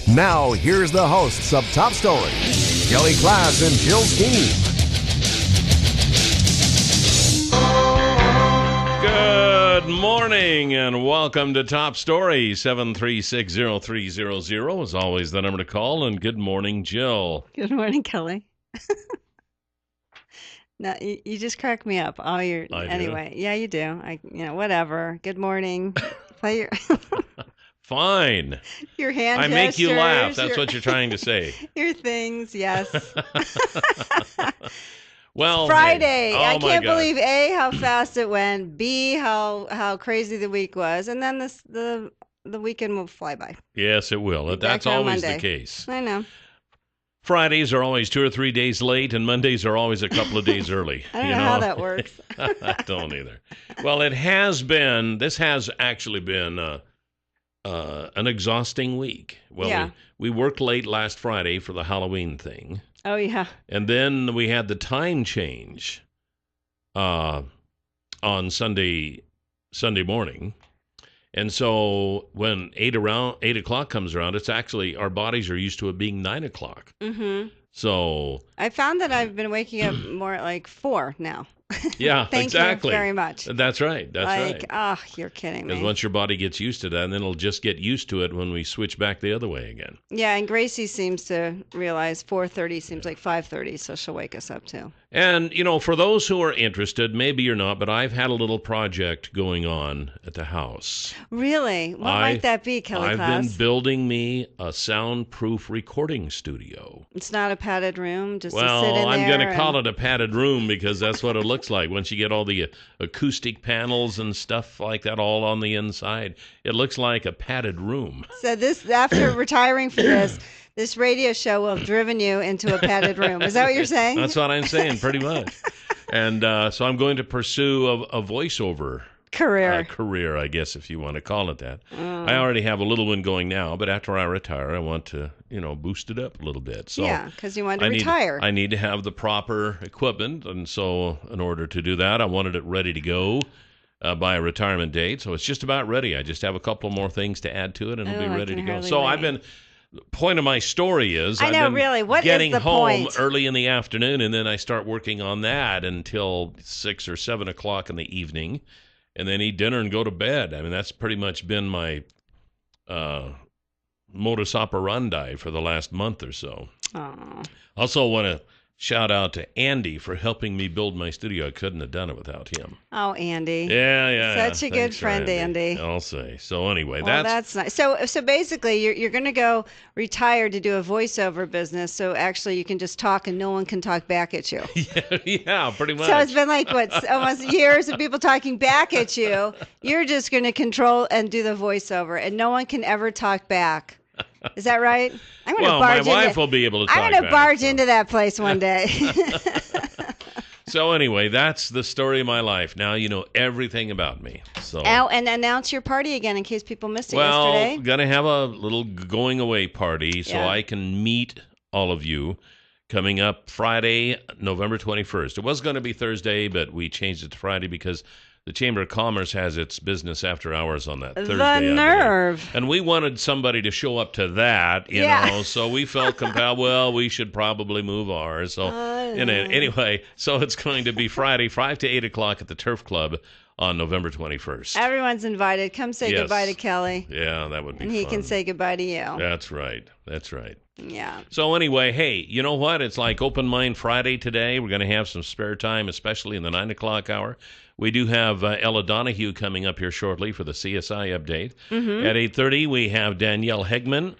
Now, here's the hosts of Top Story, Kelly Klass and Jill Skeen. Good morning and welcome to Top Story. 7360300 is always the number to call. And good morning, Jill. Good morning, Kelly. No, you just crack me up. Oh, anyway. Yeah, you do. Whatever. Good morning. Play your Fine. Your hand I gestures, make you laugh. That's what you're trying to say. Your things, yes. Well, Friday. Hey. Oh, I can't God. believe A, how fast it went. B, how crazy the week was, and then the weekend will fly by. Yes, it will. That's always the case. I know. Fridays are always 2 or 3 days late, and Mondays are always a couple of days early. I don't know how that works. I don't either. Well, this has actually been an exhausting week. Well, yeah. we worked late last Friday for the Halloween thing. Oh, yeah. And then we had the time change on Sunday morning. And so when 8 o'clock comes around, it's actually, our bodies are used to it being 9 o'clock. Mm-hmm. So I found that I've been waking up more at like 4 now. Yeah, Thank exactly. you very much. That's right. That's right. Oh, you're kidding me. Because once your body gets used to that, and then it'll just get used to it when we switch back the other way again. Yeah, and Gracie seems to realize 4:30 seems like 5:30, so she'll wake us up too. And, for those who are interested, maybe you're not, but I've had a little project going on at the house. Really? What might that be, Kelly I've Klass? been building me a soundproof recording studio. It's not a padded room, just to sit in Well, there. I'm going to call it a padded room because that's what it looks like. Once you get all the acoustic panels and stuff like that all on the inside, it looks like a padded room. So after retiring from this radio show will have driven you into a padded room. Is that what you're saying? That's what I'm saying, pretty much. And so I'm going to pursue a voiceover career, I guess, if you want to call it that. I already have a little one going now, but after I retire, I want to, boost it up a little bit. So yeah, because you want to retire. I need to have the proper equipment, and so in order to do that, I wanted it ready to go by a retirement date. So it's just about ready. I just have a couple more things to add to it, and it'll be ready to go. So wait. Point of my story is I've been getting home point? early in the afternoon, and then I start working on that until 6 or 7 o'clock in the evening, and then eat dinner and go to bed. I mean, that's pretty much been my modus operandi for the last month or so. Aww. Also want to shout out to Andy for helping me build my studio. I couldn't have done it without him. Oh, Andy. Yeah. Such a good friend, Andy. I'll say. So anyway, that's nice. So basically, you're going to go retire to do a voiceover business. So actually, you can just talk and no one can talk back at you. Yeah, pretty much. So it's been like almost years of people talking back at you. You're just going to control and do the voiceover, and no one can ever talk back. Is that right? My wife will be able to talk back. I'm going to barge into that place one day. So anyway, that's the story of my life. Now you know everything about me. So and announce your party again in case people missed it yesterday. Well, going to have a little going away party so I can meet all of you coming up Friday, November 21st. It was going to be Thursday, but we changed it to Friday because the Chamber of Commerce has its business after hours on that Thursday. The nerve. And we wanted somebody to show up to that, you know, so we felt compelled, well, we should probably move ours. So anyway, so it's going to be Friday, 5 to 8 o'clock at the Turf Club on November 21st. Everyone's invited. Come say goodbye to Kelly. Yeah, that would be fun. And he can say goodbye to you. That's right. That's right. Yeah. So anyway, hey, you know what? It's like Open Mind Friday today. We're going to have some spare time, especially in the 9 o'clock hour. We do have Ella Donahue coming up here shortly for the CSI update. Mm-hmm. At 8:30, we have Danielle Hegman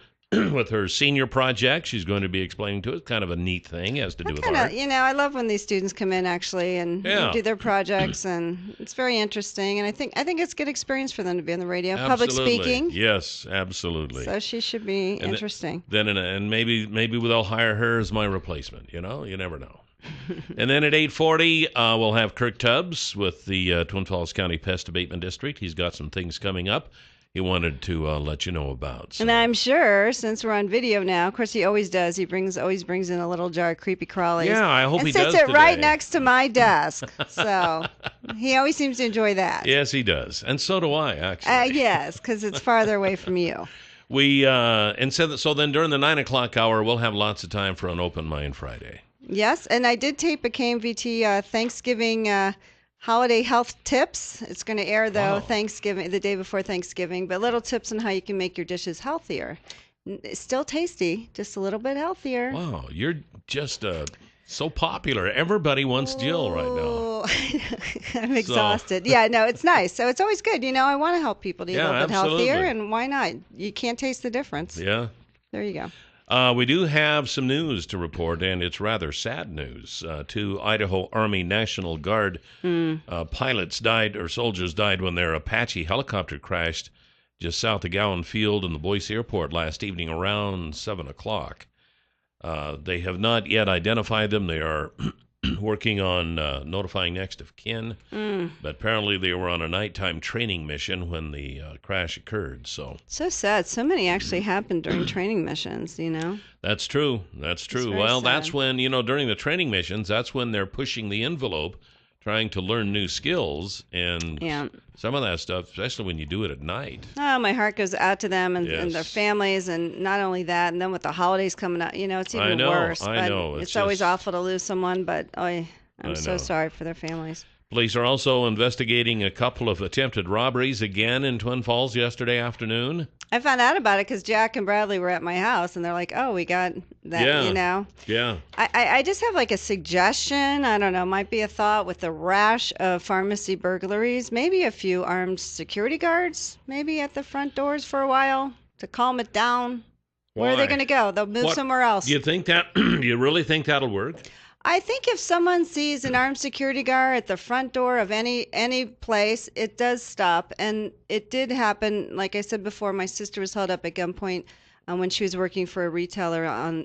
with her senior project. She's going to be explaining to us kind of a neat thing. It has to do with art. I love when these students come in actually and do their projects, and it's very interesting. And I think it's good experience for them to be on the radio, absolutely. Public speaking. Yes, absolutely. So she should be interesting. And maybe they'll hire her as my replacement. You know, you never know. And then at 8:40, we'll have Kirk Tubbs with the Twin Falls County Pest Abatement District. He's got some things coming up he wanted to let you know about. So. And I'm sure, since we're on video now, of course he always does. He always brings in a little jar of creepy crawlies. Yeah, I hope he does. And sits it right next to my desk. So he always seems to enjoy that. Yes, he does. And so do I, actually. Yes, because it's farther away from you. So then during the 9 o'clock hour, we'll have lots of time for an Open Mind Friday. Yes, and I did tape a KMVT Thanksgiving holiday health tips. It's going to air, though, Thanksgiving, the day before Thanksgiving, but little tips on how you can make your dishes healthier. It's still tasty, just a little bit healthier. Wow, you're just so popular. Everybody wants Jill right now. I'm exhausted. Yeah, no, it's nice. So it's always good. I want to help people to eat a little bit healthier, and why not? You can't taste the difference. Yeah. There you go. We do have some news to report, and it's rather sad news. 2 Idaho Army National Guard pilots died, or soldiers died, when their Apache helicopter crashed just south of Gowan Field in the Boise Airport last evening around 7 o'clock. They have not yet identified them. They are working on notifying next of kin, but apparently they were on a nighttime training mission when the crash occurred. So sad. So many actually happened during training missions, That's true. Well, sad. That's when, during the training missions, that's when they're pushing the envelope, trying to learn new skills, and some of that stuff, especially when you do it at night. Oh, my heart goes out to them and their families, and not only that, and then with the holidays coming up, it's even worse. I know. It's always awful to lose someone, but I'm so sorry for their families. Police are also investigating a couple of attempted robberies again in Twin Falls yesterday afternoon. I found out about it because Jack and Bradley were at my house, and they're like, oh, we got that, Yeah. I just have like a suggestion. I don't know, might be a thought with the rash of pharmacy burglaries. Maybe a few armed security guards, maybe at the front doors for a while to calm it down. Why? Where are they going to go? They'll move somewhere else. Do you think that? Do you really think that'll work? I think if someone sees an armed security guard at the front door of any place, it does stop. And it did happen. Like I said before, my sister was held up at gunpoint when she was working for a retailer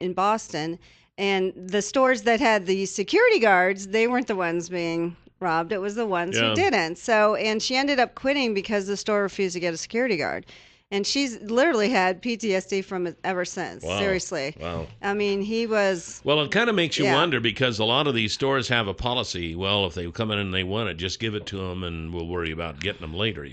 in Boston. And the stores that had the security guards, they weren't the ones being robbed. It was the ones who didn't. And she ended up quitting because the store refused to get a security guard. And she's literally had PTSD from it ever since. Wow. Seriously. Wow. I mean, he was... Well, it kind of makes you wonder, because a lot of these stores have a policy, well, if they come in and they want it, just give it to them and we'll worry about getting them later,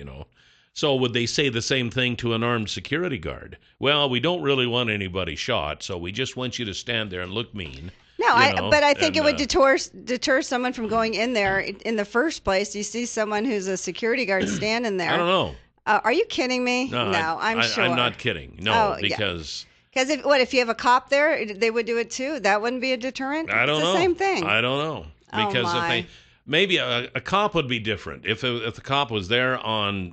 So would they say the same thing to an armed security guard? Well, we don't really want anybody shot, so we just want you to stand there and look mean. No, but I think it would deter someone from going in there in the first place. You see someone who's a security guard standing there. I don't know. Are you kidding me? No, I'm sure. I'm not kidding. No, because... Because if you have a cop there, they would do it too. That wouldn't be a deterrent. I don't know. It's the same thing. I don't know. Because if they... Maybe a cop would be different. If the cop was there on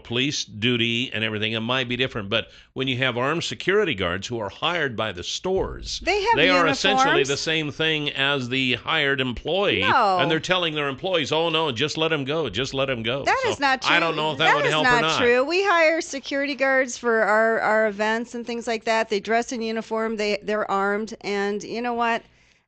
police duty and everything, it might be different. But when you have armed security guards who are hired by the stores, they are uniforms. Essentially the same thing as the hired employee. No. And they're telling their employees, oh, no, just let him go. Just let him go. That is not true. I don't know if that would help or not. That is not true. We hire security guards for our events and things like that. They dress in uniform. They're armed. And you know what?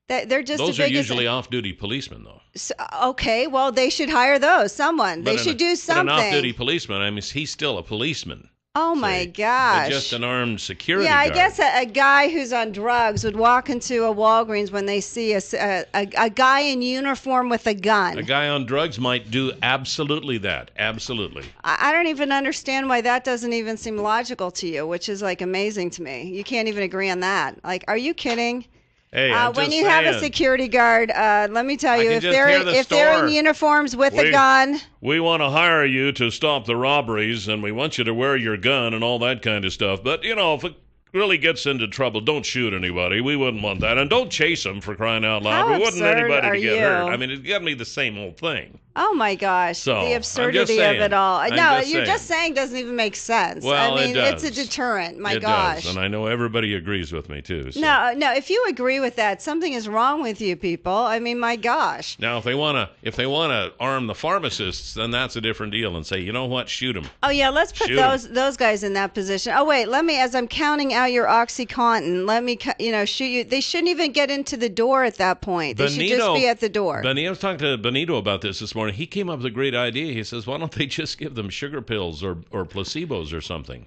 They're just those are usually off-duty policemen, though. So, okay, well, they should hire those. They should do something. But an off-duty policeman, I mean, he's still a policeman. Oh, my gosh. Just an armed security guard. I guess a guy who's on drugs would walk into a Walgreens when they see a guy in uniform with a gun. A guy on drugs might do absolutely that. Absolutely. I don't even understand why that doesn't even seem logical to you, which is, amazing to me. You can't even agree on that. Are you kidding? Hey, when you have a security guard, let me tell you, if they're in uniforms with a gun, we want to hire you to stop the robberies, and we want you to wear your gun and all that kind of stuff. But if it really gets into trouble, don't shoot anybody. We wouldn't want that, and don't chase them, for crying out loud. We wouldn't want anybody to get hurt. I mean, it's got to be the same old thing. Oh my gosh, the absurdity of it all. You're just saying doesn't even make sense. Well, I mean, it does. it's a deterrent. My it gosh. Does, and I know everybody agrees with me too. So. No, if you agree with that, something is wrong with you people. I mean, my gosh. Now, if they wanna arm the pharmacists, then that's a different deal, and say, you know what, shoot them. Oh yeah, let's put those guys in that position. Oh wait, let me, as I'm counting out your OxyContin, let me shoot you. They shouldn't even get into the door at that point. They should just be at the door. I was talking to Benito about this morning. He came up with a great idea. He says, why don't they just give them sugar pills or placebos or something?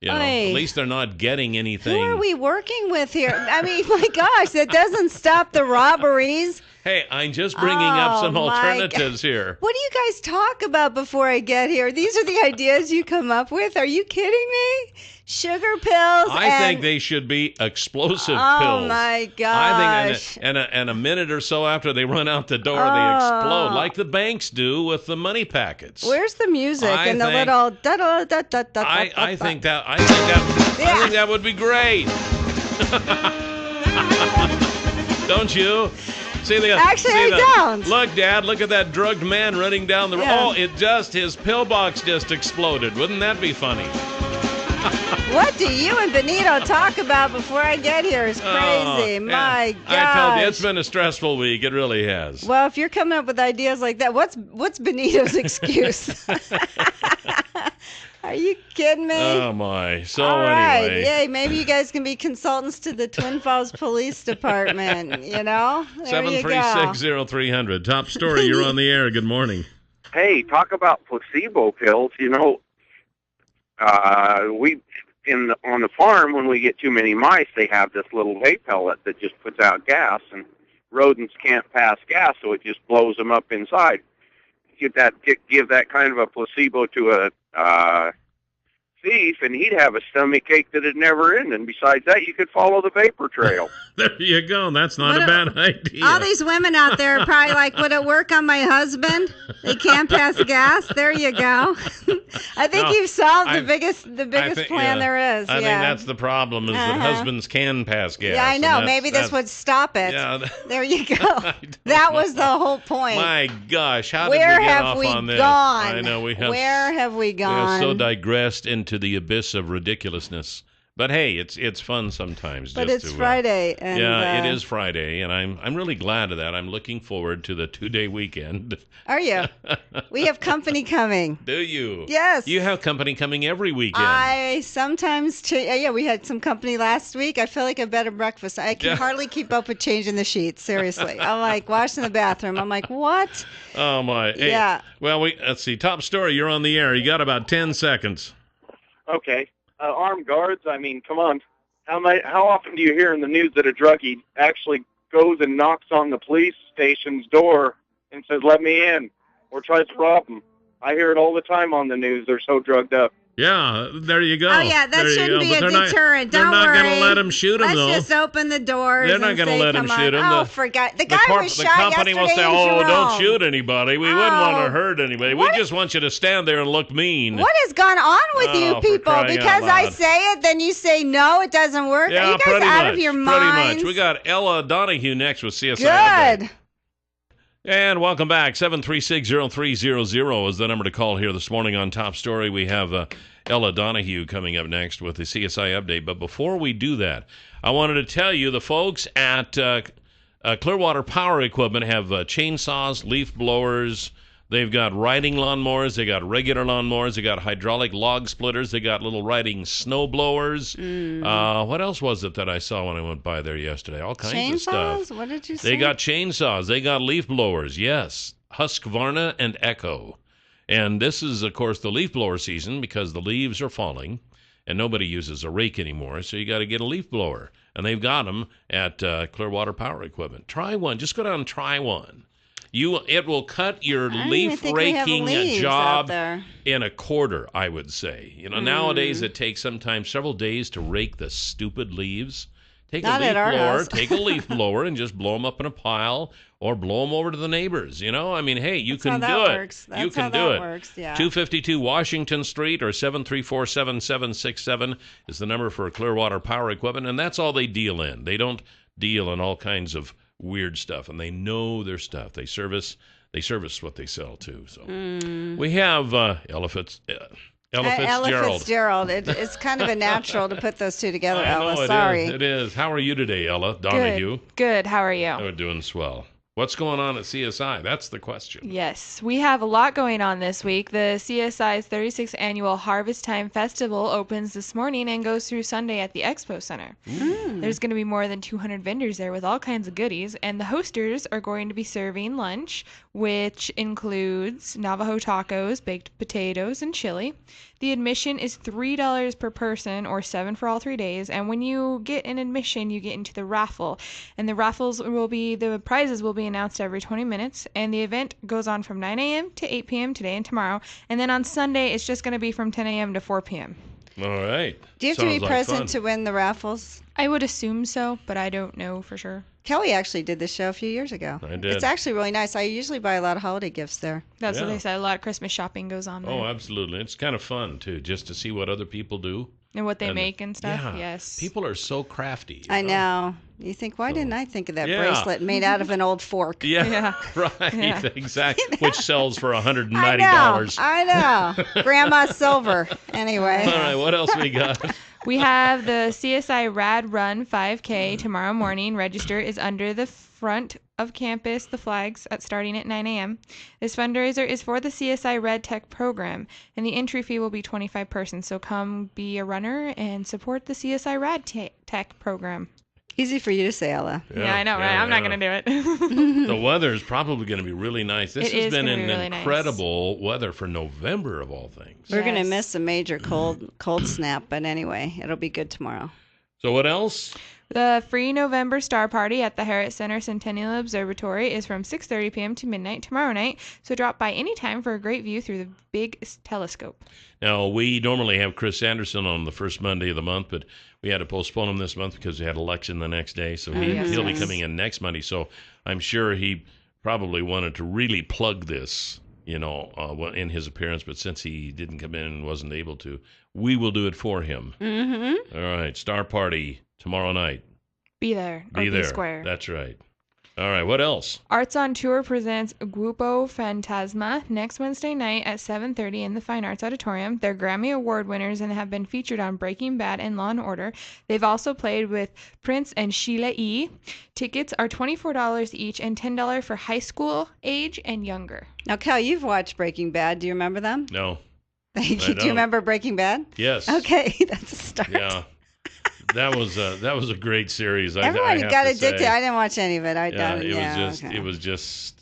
At least they're not getting anything. Who are we working with here? I mean, my gosh, that doesn't stop the robberies. Hey, I'm just bringing up some alternatives here. What do you guys talk about before I get here? These are the ideas you come up with? Are you kidding me? Sugar pills. I think they should be explosive pills. Oh my gosh! I think, and a minute or so after they run out the door, they explode like the banks do with the money packets. Where's the music and the little da da da da da? I think that would be great. Don't you? Actually, I don't. Look, Dad, look at that drugged man running down the road. Oh, his pill box just exploded. Wouldn't that be funny? What do you and Benito talk about before I get here? It's crazy. My gosh. I told you, it's been a stressful week. It really has. Well, if you're coming up with ideas like that, what's Benito's excuse? Are you kidding me? Oh, my. So, all right. anyway. Yay, maybe you guys can be consultants to the Twin Falls Police Department, you know? 736-0300. Top story, you're on the air. Good morning. Hey, talk about placebo pills. You know, on the farm, when we get too many mice, they have this little vape pellet that just puts out gas, and rodents can't pass gas, so it just blows them up inside. Give that kind of a placebo to a thief, and he'd have a stomach ache that'd never end. And besides that, you could follow the vapor trail. There you go. That's not a bad idea. All these women out there are probably like, would it work on my husband? They can't pass gas. There you go. I think you've solved the biggest plan there is. I think that's the problem, is that husbands can pass gas. Yeah, I know. Maybe this would stop it. Yeah. There you go. That was the whole point. My gosh, how did we get off on this? Gone? I know we have. Where have we gone? We have so digressed into the abyss of ridiculousness. But hey, it's fun sometimes. But it's Friday. And, it is Friday, and I'm really glad of that. I'm looking forward to the 2-day weekend. Are you? We have company coming. Do you? Yes. You have company coming every weekend. I sometimes we had some company last week. I feel like a bed and breakfast. I can hardly keep up with changing the sheets. Seriously, I'm like washing the bathroom. I'm like, what? Oh my. Hey, yeah. Well, let's see. Top story. You're on the air. You got about 10 seconds. Okay. Armed guards, I mean, come on. How often do you hear in the news that a druggie actually goes and knocks on the police station's door and says, let me in, or tries to rob them? I hear it all the time on the news. They're so drugged up. Yeah, there you go. Oh, yeah, that shouldn't be a deterrent. Don't worry. They're not going to let them shoot them, though. Let's just open the doors. They're not going to let them shoot them. Oh, forgot. The guy was shot yesterday. The company will say, don't shoot anybody. We wouldn't want to hurt anybody. We just want you to stand there and look mean. What has gone on with you people? Because I say it, then you say no, it doesn't work. Yeah, are you guys out of your minds? Pretty much. We got Ella Donahue next with CSI. Good. And welcome back. 736-0300 is the number to call here this morning on Top Story. We have Ella Donahue coming up next with the CSI update. But before we do that, I wanted to tell you the folks at Clearwater Power Equipment have chainsaws, leaf blowers. They've got riding lawnmowers. They got regular lawnmowers. They got hydraulic log splitters. They got little riding snow blowers. What else was it that I saw when I went by there yesterday? All kinds of stuff. What did you say? They got chainsaws. They got leaf blowers. Yes, Husqvarna and Echo. And this is, of course, the leaf blower season because the leaves are falling and nobody uses a rake anymore. So you got to get a leaf blower. And they've got them at Clearwater Power Equipment. Try one. Just go down and try one. It will cut your leaf raking job in a quarter, I would say. You know, nowadays it takes sometimes several days to rake the stupid leaves. Take a leaf blower and just blow them up in a pile or blow them over to the neighbors. You know, I mean, hey, you can do it. You can do it. 252 Washington Street or 734-7767 is the number for Clearwater Power Equipment, and that's all they deal in. They don't deal in all kinds of weird stuff, and they know their stuff. They service what they sell too. So we have Ella Fitzgerald. It's kind of a natural to put those two together, Ella. Sorry. It is. How are you today, Ella Donahue? Good. How are you? We're doing swell. What's going on at CSI? That's the question. Yes, we have a lot going on this week. The CSI's 36th annual Harvest Time Festival opens this morning and goes through Sunday at the Expo Center. There's going to be more than 200 vendors there with all kinds of goodies, and the hosters are going to be serving lunch, which includes Navajo tacos, baked potatoes, and chili. The admission is $3 per person or $7 for all 3 days. And when you get an admission, you get into the raffle. And the prizes will be be announced every 20 minutes, and the event goes on from 9 a.m. to 8 p.m. today and tomorrow. And then on Sunday, it's just going to be from 10 a.m. to 4 p.m. All right. Do you have to Sounds be like present fun. to win the raffles? I would assume so, but I don't know for sure. Kelly actually did this show a few years ago. I did. It's actually really nice. I usually buy a lot of holiday gifts there. That's what Yeah. they said. A lot of Christmas shopping goes on there. Oh, absolutely. It's kind of fun, too, just to see what other people do. And what they make and stuff. Yeah. Yes. People are so crafty. I know. You think, why didn't I think of that Yeah. bracelet made out of an old fork? Yeah, Yeah. right. Yeah. Exactly. Which sells for $190. I know. Grandma Silver. Anyway. All right, what else we got? We have the CSI Rad Run 5K tomorrow morning. Register is under the front of campus, the flags, starting at 9 a.m. This fundraiser is for the CSI Red Tech program, and the entry fee will be 25 persons. So come be a runner and support the CSI Rad Tech program. Easy for you to say, Ella. Yeah, I know, right? I'm not going to do it. The weather is probably going to be really nice. This It has is been gonna an be really nice. incredible weather for November, of all things. We're going to Yes. miss a major cold snap, but anyway, it'll be good tomorrow. So what else? The free November Star Party at the Harriet Center Centennial Observatory is from 6:30 p.m. to midnight tomorrow night, so drop by anytime for a great view through the big telescope. Now, we normally have Chris Anderson on the first Monday of the month, but we had to postpone him this month because we had election the next day, so he'll be coming in next Monday. So I'm sure he probably wanted to really plug this, in his appearance, but since he didn't come in and wasn't able to, we will do it for him. Mm-hmm. All right, Star Party tomorrow night. Be there. Or Be there. square. That's right. All right, what else? Arts on Tour presents Grupo Fantasma next Wednesday night at 7:30 in the Fine Arts Auditorium. They're Grammy Award winners and have been featured on Breaking Bad and Law & Order. They've also played with Prince and Sheila E. Tickets are $24 each and $10 for high school age and younger. Now, Cal, you've watched Breaking Bad. Do you remember them? No. Do you don't. remember Breaking Bad? Yes. Okay, that's a start. Yeah. That was a great series. Everyone I have got to addicted. say. I didn't watch any of it.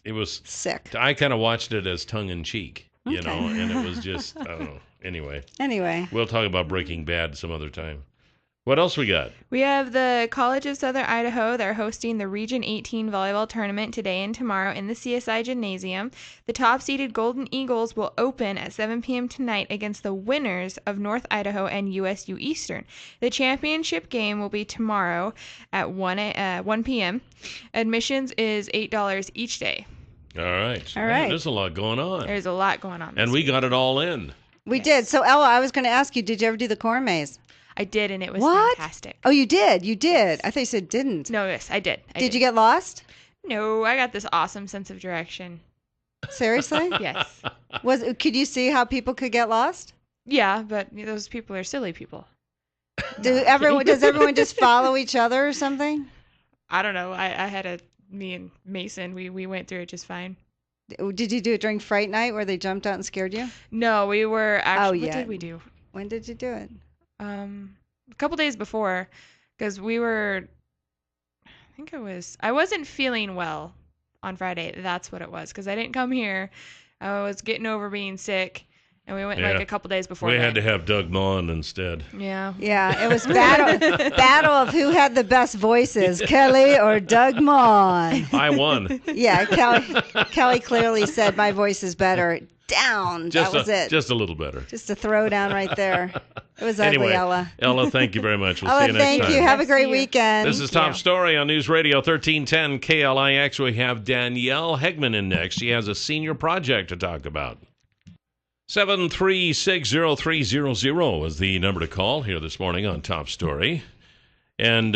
It was sick. I kind of watched it as tongue in cheek, and it was just I don't know. Anyway, we'll talk about Breaking Bad some other time. What else we got? We have the College of Southern Idaho. They're hosting the Region 18 volleyball tournament today and tomorrow in the CSI Gymnasium. The top-seeded Golden Eagles will open at 7 p.m. tonight against the winners of North Idaho and USU Eastern. The championship game will be tomorrow at 1 p.m. Admissions is $8 each day. All right. All right. There's a lot going on. There's a lot going on. And we got it all in. We did. So, Ella, I was going to ask you, did you ever do the corn maze? I did, and it was What? fantastic. Oh, you did? You did. I thought you said didn't. No, yes, I did. Did you get lost? No, I got this awesome sense of direction. Seriously? Yes. Could you see how people could get lost? Yeah, but those people are silly people. Does everyone just follow each other or something? I don't know. Me and Mason, we went through it just fine. Did you do it during Fright Night where they jumped out and scared you? No, we were actually. yeah. What did we do? When did you do it? A couple days before, because we were. I wasn't feeling well on Friday. That's what it was, because I didn't come here. I was getting over being sick, and we went like a couple days before. We that. had to have Doug Mon instead. Yeah. Yeah, it was battle of who had the best voices, Kelly or Doug Mon. I won. Yeah, Kelly clearly said my voice is better. Down. That was it. Just a little better. Just a throwdown right there. It was ugly, Anyway, Ella. Ella, thank you very much. We'll Ella, see you next time. thank you. Have a Yes, great see you. weekend. This is Top Story on News Radio 1310 KLIX. We have Danielle Hegman in next. She has a senior project to talk about. 7360300 is the number to call here this morning on Top Story. And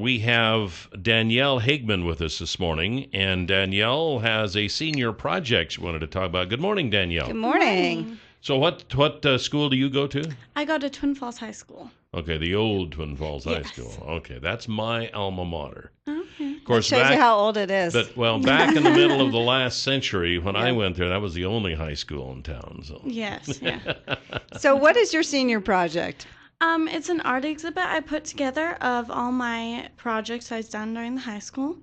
we have Danielle Hegman with us this morning. And Danielle has a senior project she wanted to talk about. Good morning, Danielle. Good morning. So what school do you go to? I go to Twin Falls High School. Okay, the old Twin Falls High Yes. School. Okay, that's my alma mater. Okay. Of course, Shows you how old it is. back in the middle of the last century when I went there, that was the only high school in town. So Yes, yeah. So what is your senior project? It's an art exhibit I put together of all my projects I've done during the high school.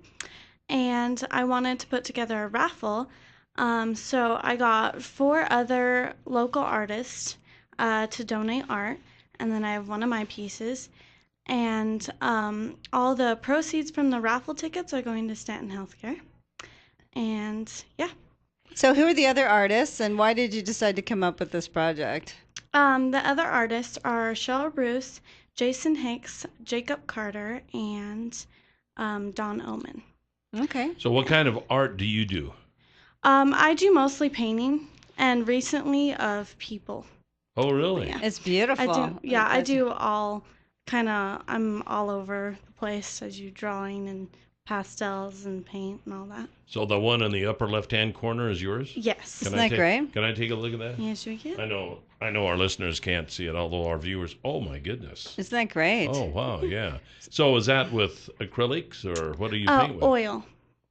And I wanted to put together a raffle. So I got 4 other local artists to donate art. And then I have one of my pieces. And all the proceeds from the raffle tickets are going to Stanton Healthcare. And yeah. So who are the other artists, and why did you decide to come up with this project? The other artists are Cheryl Bruce, Jason Hicks, Jacob Carter, and Don Oman. Okay. So what kind of art do you do? I do mostly painting, and recently of people. Oh, really? Yeah. It's beautiful. I do all I'm all over the place. I do drawing and pastels and paint and all that. So the one in the upper left-hand corner is yours? Yes. Isn't that great? Can I take a look at that? Yes, you can. I know our listeners can't see it, although our viewers. Oh my goodness! Isn't that great? Oh wow, yeah. So is that with acrylics or what do you paint with? Oil.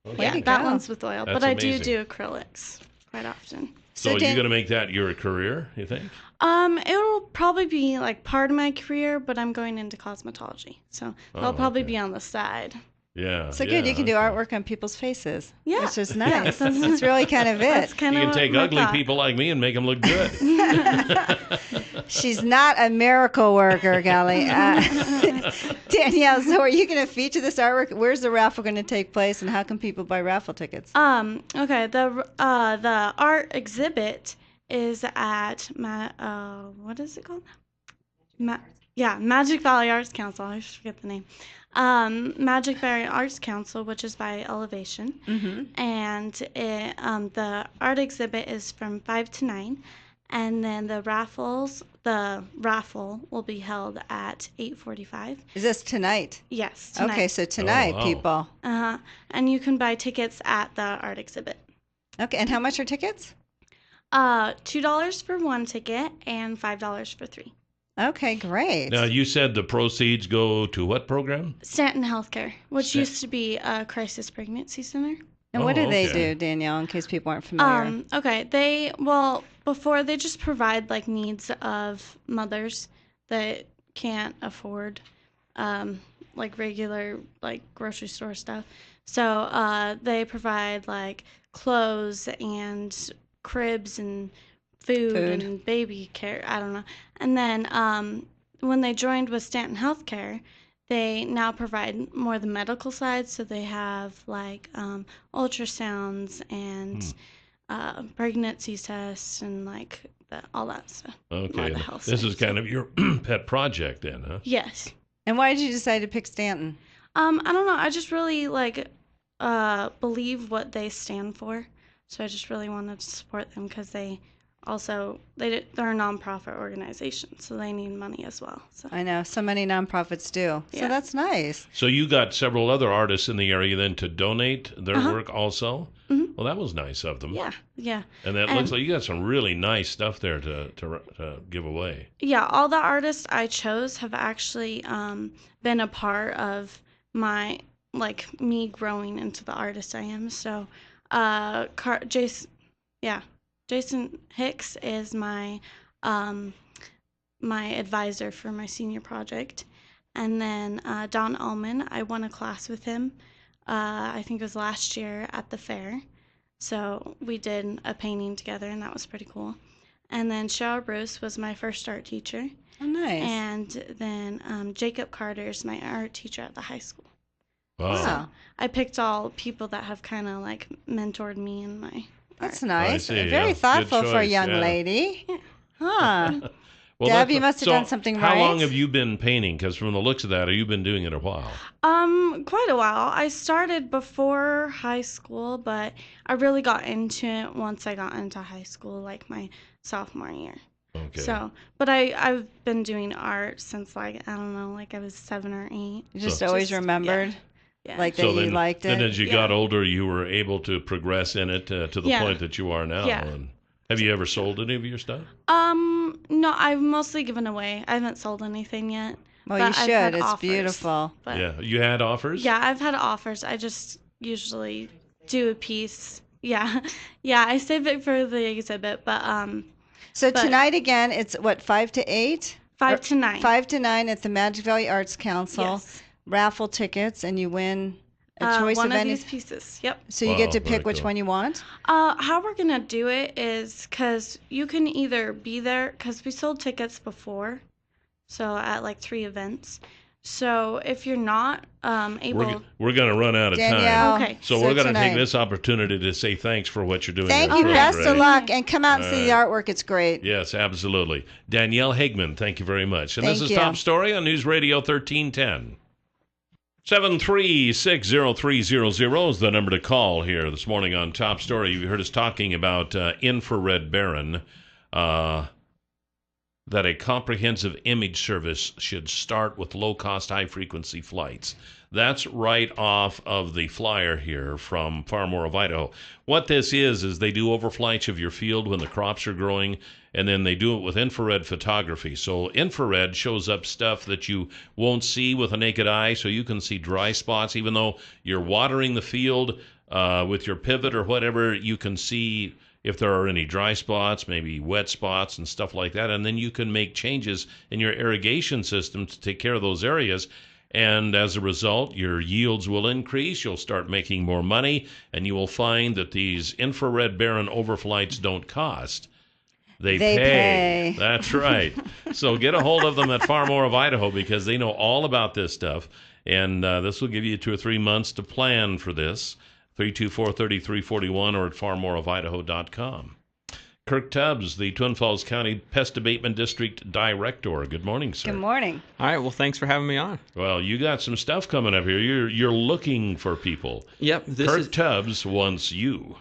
Okay. Yeah, that one's with oil. That's but I amazing. do acrylics quite often. So you're going to make that your career, you think? It'll probably be like part of my career, but I'm going into cosmetology, so that'll probably be on the side. Yeah. So good. You can do artwork on people's faces. Yeah. Which is nice. That's really kind of it. That's kind You of can take ugly people like me and make them look good. She's not a miracle worker, Golly. Danielle, so are you going to feature this artwork? Where's the raffle going to take place, and how can people buy raffle tickets? Okay. The art exhibit is at what is it called? Magic Valley Arts Council. I forget the name. Magic Valley Arts Council, which is by Elevation, and the art exhibit is from 5 to 9, and then the raffle will be held at 8:45. Is this tonight? Yes, tonight. Okay, so tonight, wow. people. And you can buy tickets at the art exhibit. Okay, and how much are tickets? $2 for one ticket and $5 for 3. Okay, great. Now, you said the proceeds go to what program? Stanton Healthcare, which used to be a crisis pregnancy center. And what do they okay. do, Danielle, in case people aren't familiar? Okay, before they just provide like needs of mothers that can't afford like regular like grocery store stuff. So they provide like clothes and cribs and food and baby care. I don't know. And then when they joined with Stanton Healthcare, they now provide more the medical side. So they have like ultrasounds and pregnancy tests and like all that stuff. Okay. This is kind of your pet project then, huh? Yes. And why did you decide to pick Stanton? I don't know. I just really like believe what they stand for. So I just really wanted to support them because they're a nonprofit organization, so they need money as well. So I know so many nonprofits do. Yeah. So that's nice. So you got several other artists in the area then to donate their work also? Mm-hmm. Well, that was nice of them. Yeah. And that looks like you got some really nice stuff there to give away. Yeah, all the artists I chose have actually been a part of my me growing into the artist I am. So Jason Hicks is my my advisor for my senior project, and then Don Ullman, I won a class with him. I think it was last year at the fair, so we did a painting together, and that was pretty cool. And then Cheryl Bruce was my first art teacher. Oh, nice. And then Jacob Carter is my art teacher at the high school. Wow. So I picked all people that have kind of like mentored me in my that's art. nice. see, Very yeah. thoughtful Good for a choice, young yeah. lady. Yeah. Huh. Well, Deb, you must have done something How right. long have you been painting? Because from the looks of that, you've been doing it a while. Quite a while. I started before high school, but I really got into it once I got into high school, like my sophomore year. Okay. So, but I've been doing art since like, I don't know, like I was 7 or 8. You just So- always Just- remembered Yeah. like that So you then, liked it. then as you Yeah. got older, you were able to progress in it to the Yeah. point that you are now. Yeah. And have you ever sold any of your stuff? No, I've mostly given away. I haven't sold anything yet. Well, but you I've should. had It's offers. beautiful. But Yeah. You had offers? yeah, I've had offers. I just usually do a piece. Yeah. Yeah, I save it for the exhibit, but So But- tonight again, it's what, 5 to 8? 5 to 9. 5 to 9 at the Magic Valley Arts Council. Yes. Raffle tickets, and you win a choice one of of any. these pieces. Yep. So you get Wow, to very pick which cool. one you want. How we're gonna do it is because you can either be there because we sold tickets before, so at like 3 events. So if you're not able, We're going to run out of Danielle. time. Okay. So we're going to tonight. take this opportunity to say thanks for what you're doing. Thank there. you. It's Best really of great. luck, and come out and see the artwork. It's great. Yes, absolutely. Danielle Hagman, thank you very much. And Thank this is you. Top Story on News Radio 1310. 7360300 is the number to call here this morning on Top Story. You heard us talking about infrared Baron, that a comprehensive image service should start with low-cost, high-frequency flights. That's right off of the flyer here from Far More of Idaho. What this is they do overflights of your field when the crops are growing, and then they do it with infrared photography. So infrared shows up stuff that you won't see with a naked eye, so you can see dry spots. Even though you're watering the field with your pivot or whatever, you can see if there are any dry spots, maybe wet spots and stuff like that. And then you can make changes in your irrigation system to take care of those areas. And as a result, your yields will increase. You'll start making more money, and you will find that these infrared Baron overflights don't cost. They pay. That's right. So get a hold of them at Far More of Idaho, because they know all about this stuff. And this will give you 2 or 3 months to plan for this. 324-3341 or at farmoreofidaho.com. Kirk Tubbs, the Twin Falls County Pest Abatement District Director. Good morning, sir. Good morning. All right. Well, thanks for having me on. Well, you got some stuff coming up here. You're looking for people. Yep. Kirk Tubbs wants you.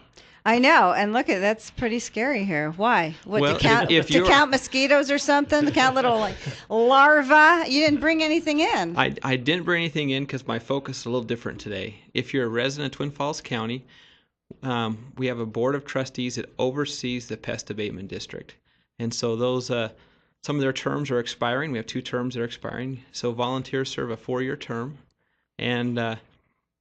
I know, and look at that's pretty scary here. Why? What, Well, to count if to you're- count mosquitoes or something? To count little like larvae? You didn't bring anything in. I didn't bring anything in because my focus is a little different today. If you're a resident of Twin Falls County, we have a board of trustees that oversees the pest abatement district, and so those some of their terms are expiring. We have 2 terms that are expiring. So volunteers serve a 4-year term, and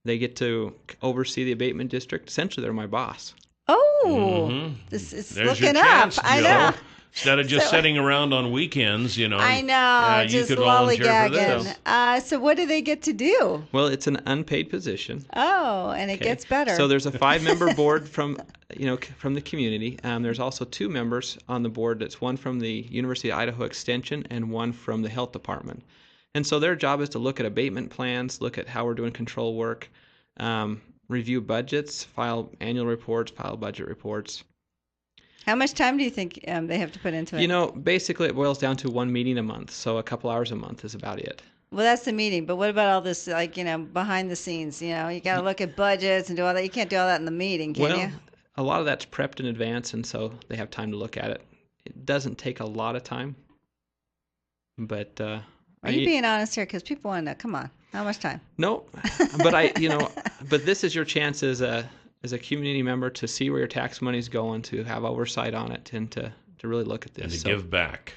they get to oversee the abatement district. Essentially, they're my boss. Oh, this is There's looking your chance, up. I Joe. know. Instead of just sitting around on weekends, I know, you just could volunteer for lollygagging. this. So what do they get to do? Well, it's an unpaid position. Oh, and it Okay. gets better. So there's a 5-member board from the community. There's also 2 members on the board. That's one from the University of Idaho Extension and one from the Health Department. And so their job is to look at abatement plans, look at how we're doing control work, review budgets, file annual reports, file budget reports. How much time do you think they have to put into it? Basically it boils down to 1 meeting a month. So a couple hours a month is about it. Well, that's the meeting, but what about all this, behind the scenes? You got to look at budgets and do all that. You can't do all that in the meeting, can you? A lot of that's prepped in advance, and so they have time to look at it. It doesn't take a lot of time, but Are you being honest here? Because people want to know. Come on, how much time? No, but but this is your chance as a community member to see where your tax money's going, to have oversight on it, and to really look at this. And to give back.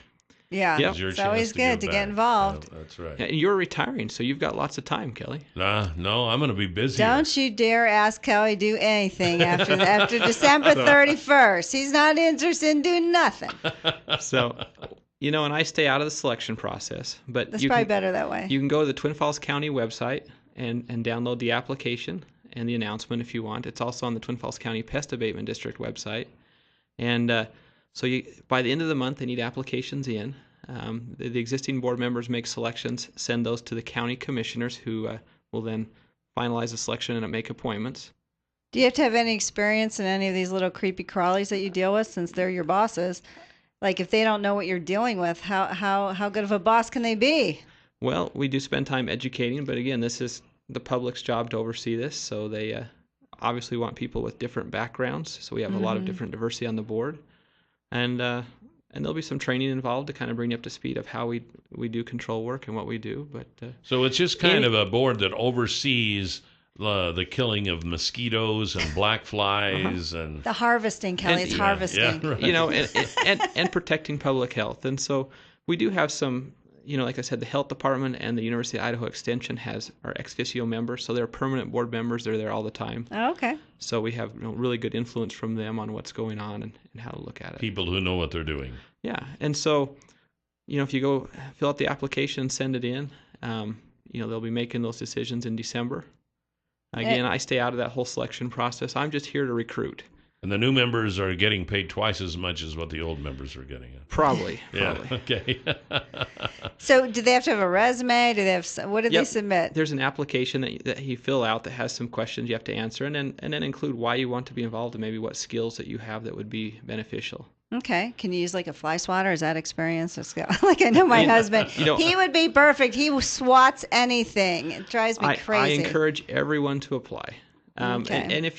Yeah, Yep. it's always good to get involved. Yeah, that's right. Yeah, and you're retiring, so you've got lots of time, Kelly. No, I'm going to be busy. Don't you dare ask Kelly to do anything after December 31st. He's not interested in doing nothing. So, and I stay out of the selection process. But That's probably better that way. You can go to the Twin Falls County website and download the application and the announcement if you want. It's also on the Twin Falls County Pest Abatement District website. And so by the end of the month, they need applications in. The existing board members make selections, send those to the county commissioners, who will then finalize the selection and make appointments. Do you have to have any experience in any of these little creepy crawlies that you deal with, since they're your bosses? Like, if they don't know what you're dealing with, how good of a boss can they be? Well, we do spend time educating, but again, this is the public's job to oversee this, so they obviously want people with different backgrounds. So we have a lot of different diversity on the board, and there'll be some training involved to kind of bring you up to speed of how we do control work and what we do. But so it's just kind of a board that oversees the killing of mosquitoes and black flies and the harvesting, Kelly. It's harvesting. Yeah, right. and protecting public health. And so we do have some. Like I said, the Health Department and the University of Idaho Extension are ex officio members, so they're permanent board members. They're there all the time. Oh, okay. So we have really good influence from them on what's going on and how to look at it. People who know what they're doing. Yeah, and so, if you go fill out the application, send it in, they'll be making those decisions in December. Again, I stay out of that whole selection process. I'm just here to recruit. And the new members are getting paid twice as much as what the old members are getting. Probably. Yeah. Okay. So do they have to have a resume? Do they have what do they Yep. submit? There's an application that you fill out that has some questions you have to answer, and then include why you want to be involved and maybe what skills that you have that would be beneficial. Okay. Can you use like a fly swatter? Is that experience? Like I know my husband. He would be perfect. He swats anything. It drives me I crazy. encourage everyone to apply. Okay. And if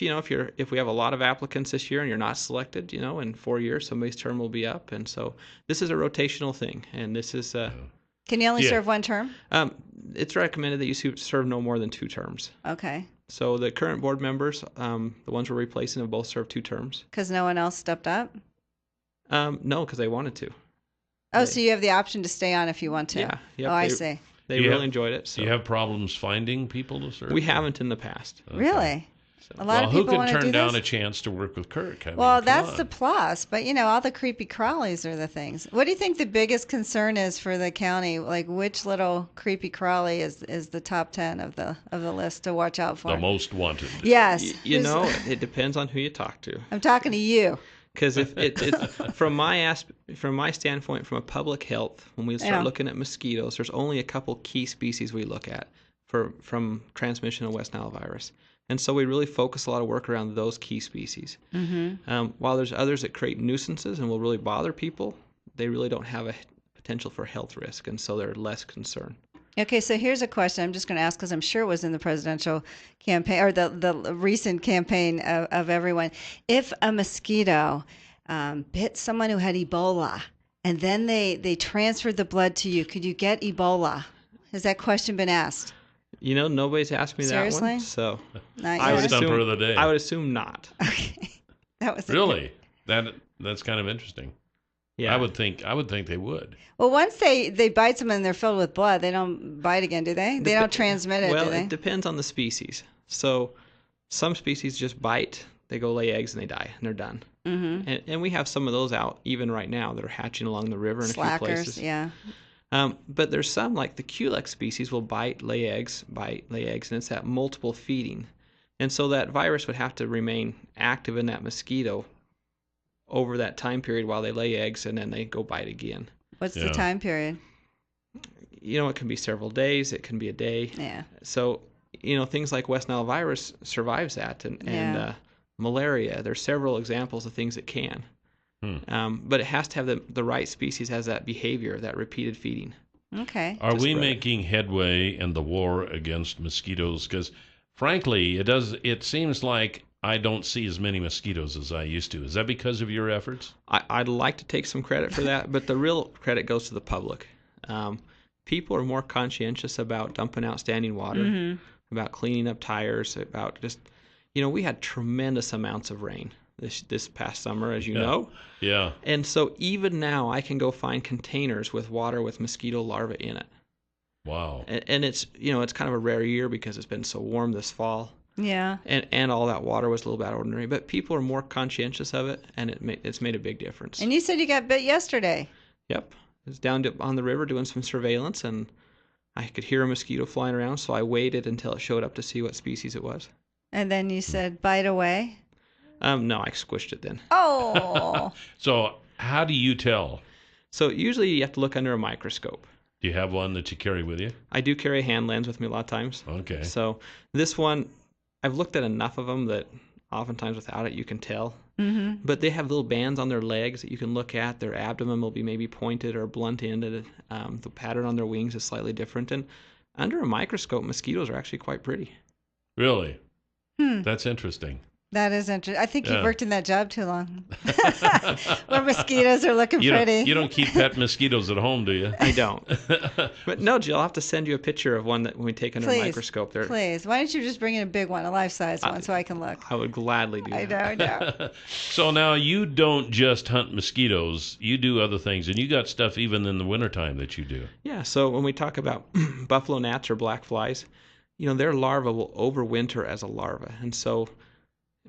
we have a lot of applicants this year and you're not selected, in 4 years somebody's term will be up, and so this is a rotational thing, and this is Can you only Yeah. serve one term? it's recommended that you serve no more than 2 terms. Okay. So the current board members, the ones we're replacing, have both served 2 terms. Because no one else stepped up? No, because they wanted to. Oh, so you have the option to stay on if you want to. Yeah. Yep, I they- see. They Do you really have- enjoyed it. So Do you have problems finding people to serve? we haven't in the past. Really? A lot Well, of who people could want to do turn down this? a chance to work with Kirk? I mean, Well, come that's on. the plus, but all the creepy crawlies are the things. What do you think the biggest concern is for the county? Like, which little creepy crawly is the top 10 of the list to watch out for? the most wanted. Yes. It depends on who you talk to. I'm talking to you. Because if it's from my standpoint, from a public health, when we start Yeah. looking at mosquitoes, there's only a couple key species we look at from transmission of West Nile virus, and so we really focus a lot of work around those key species. Mm-hmm. While there's others that create nuisances and will really bother people, they really don't have a potential for health risk, and so they're less concerned. Okay, so here's a question I'm just going to ask because I'm sure it was in the presidential campaign or the recent campaign of everyone. If a mosquito bit someone who had Ebola and then they transferred the blood to you, could you get Ebola? Has that question been asked? Nobody's asked me that Seriously? one, so Not I would yet? Stumper assume of the day. I would assume not. Okay, that was Really? That's kind of interesting. Yeah, I would think they would. Well, once they bite someone and they're filled with blood, they don't bite again, do they? They don't transmit it, Well, do they? it depends on the species. So some species just bite, they go lay eggs, and they die, and they're done. Mm-hmm. And we have some of those out even right now that are hatching along the river in a few Slackers, places. yeah. But there's some, like the KLIXcast species, will bite, lay eggs, and it's that multiple feeding. And so that virus would have to remain active in that mosquito over that time period while they lay eggs, and then they go bite again. What's the Yeah. time period? It can be several days, it can be a day. Yeah. So, things like West Nile virus survives that, and Yeah. malaria. There's several examples of things that can. But it has to have the right species has that behavior, that repeated feeding. Okay. Are we spread it. making headway in the war against mosquitoes? Because, frankly, it seems like I don't see as many mosquitoes as I used to. Is that because of your efforts? I'd like to take some credit for that, but the real credit goes to the public. People are more conscientious about dumping out standing water, about cleaning up tires, about just, we had tremendous amounts of rain this past summer, as you know. Yeah. And so even now I can go find containers with water with mosquito larvae in it. Wow. And it's, it's kind of a rare year because it's been so warm this fall. Yeah. And all that water was a little bit ordinary, but people are more conscientious of it, and it's made a big difference. And you said you got bit yesterday. Yep. I was down on the river doing some surveillance, and I could hear a mosquito flying around, so I waited until it showed up to see what species it was. And then you said, bite away. No, I squished it then. Oh. So how do you tell? So usually you have to look under a microscope. Do you have one that you carry with you? I do carry a hand lens with me a lot of times. Okay. So this one, I've looked at enough of them that oftentimes without it you can tell. Mm-hmm. But they have little bands on their legs that you can look at. Their abdomen will be maybe pointed or blunt-ended. The pattern on their wings is slightly different. And under a microscope, mosquitoes are actually quite pretty. Really? That's interesting. That is interesting. I think Yeah. you've worked in that job too long. Where mosquitoes are looking pretty. You don't keep pet mosquitoes at home, do you? I don't. But no, Jill, I'll have to send you a picture of one that when we take under a microscope. Please. Why don't you just bring in a big one, a life-size one, so I can look? I would gladly do that. I know. So now you don't just hunt mosquitoes, you do other things, and you got stuff even in the wintertime that you do. Yeah, so when we talk about buffalo gnats or black flies, their larva will overwinter as a larva. And so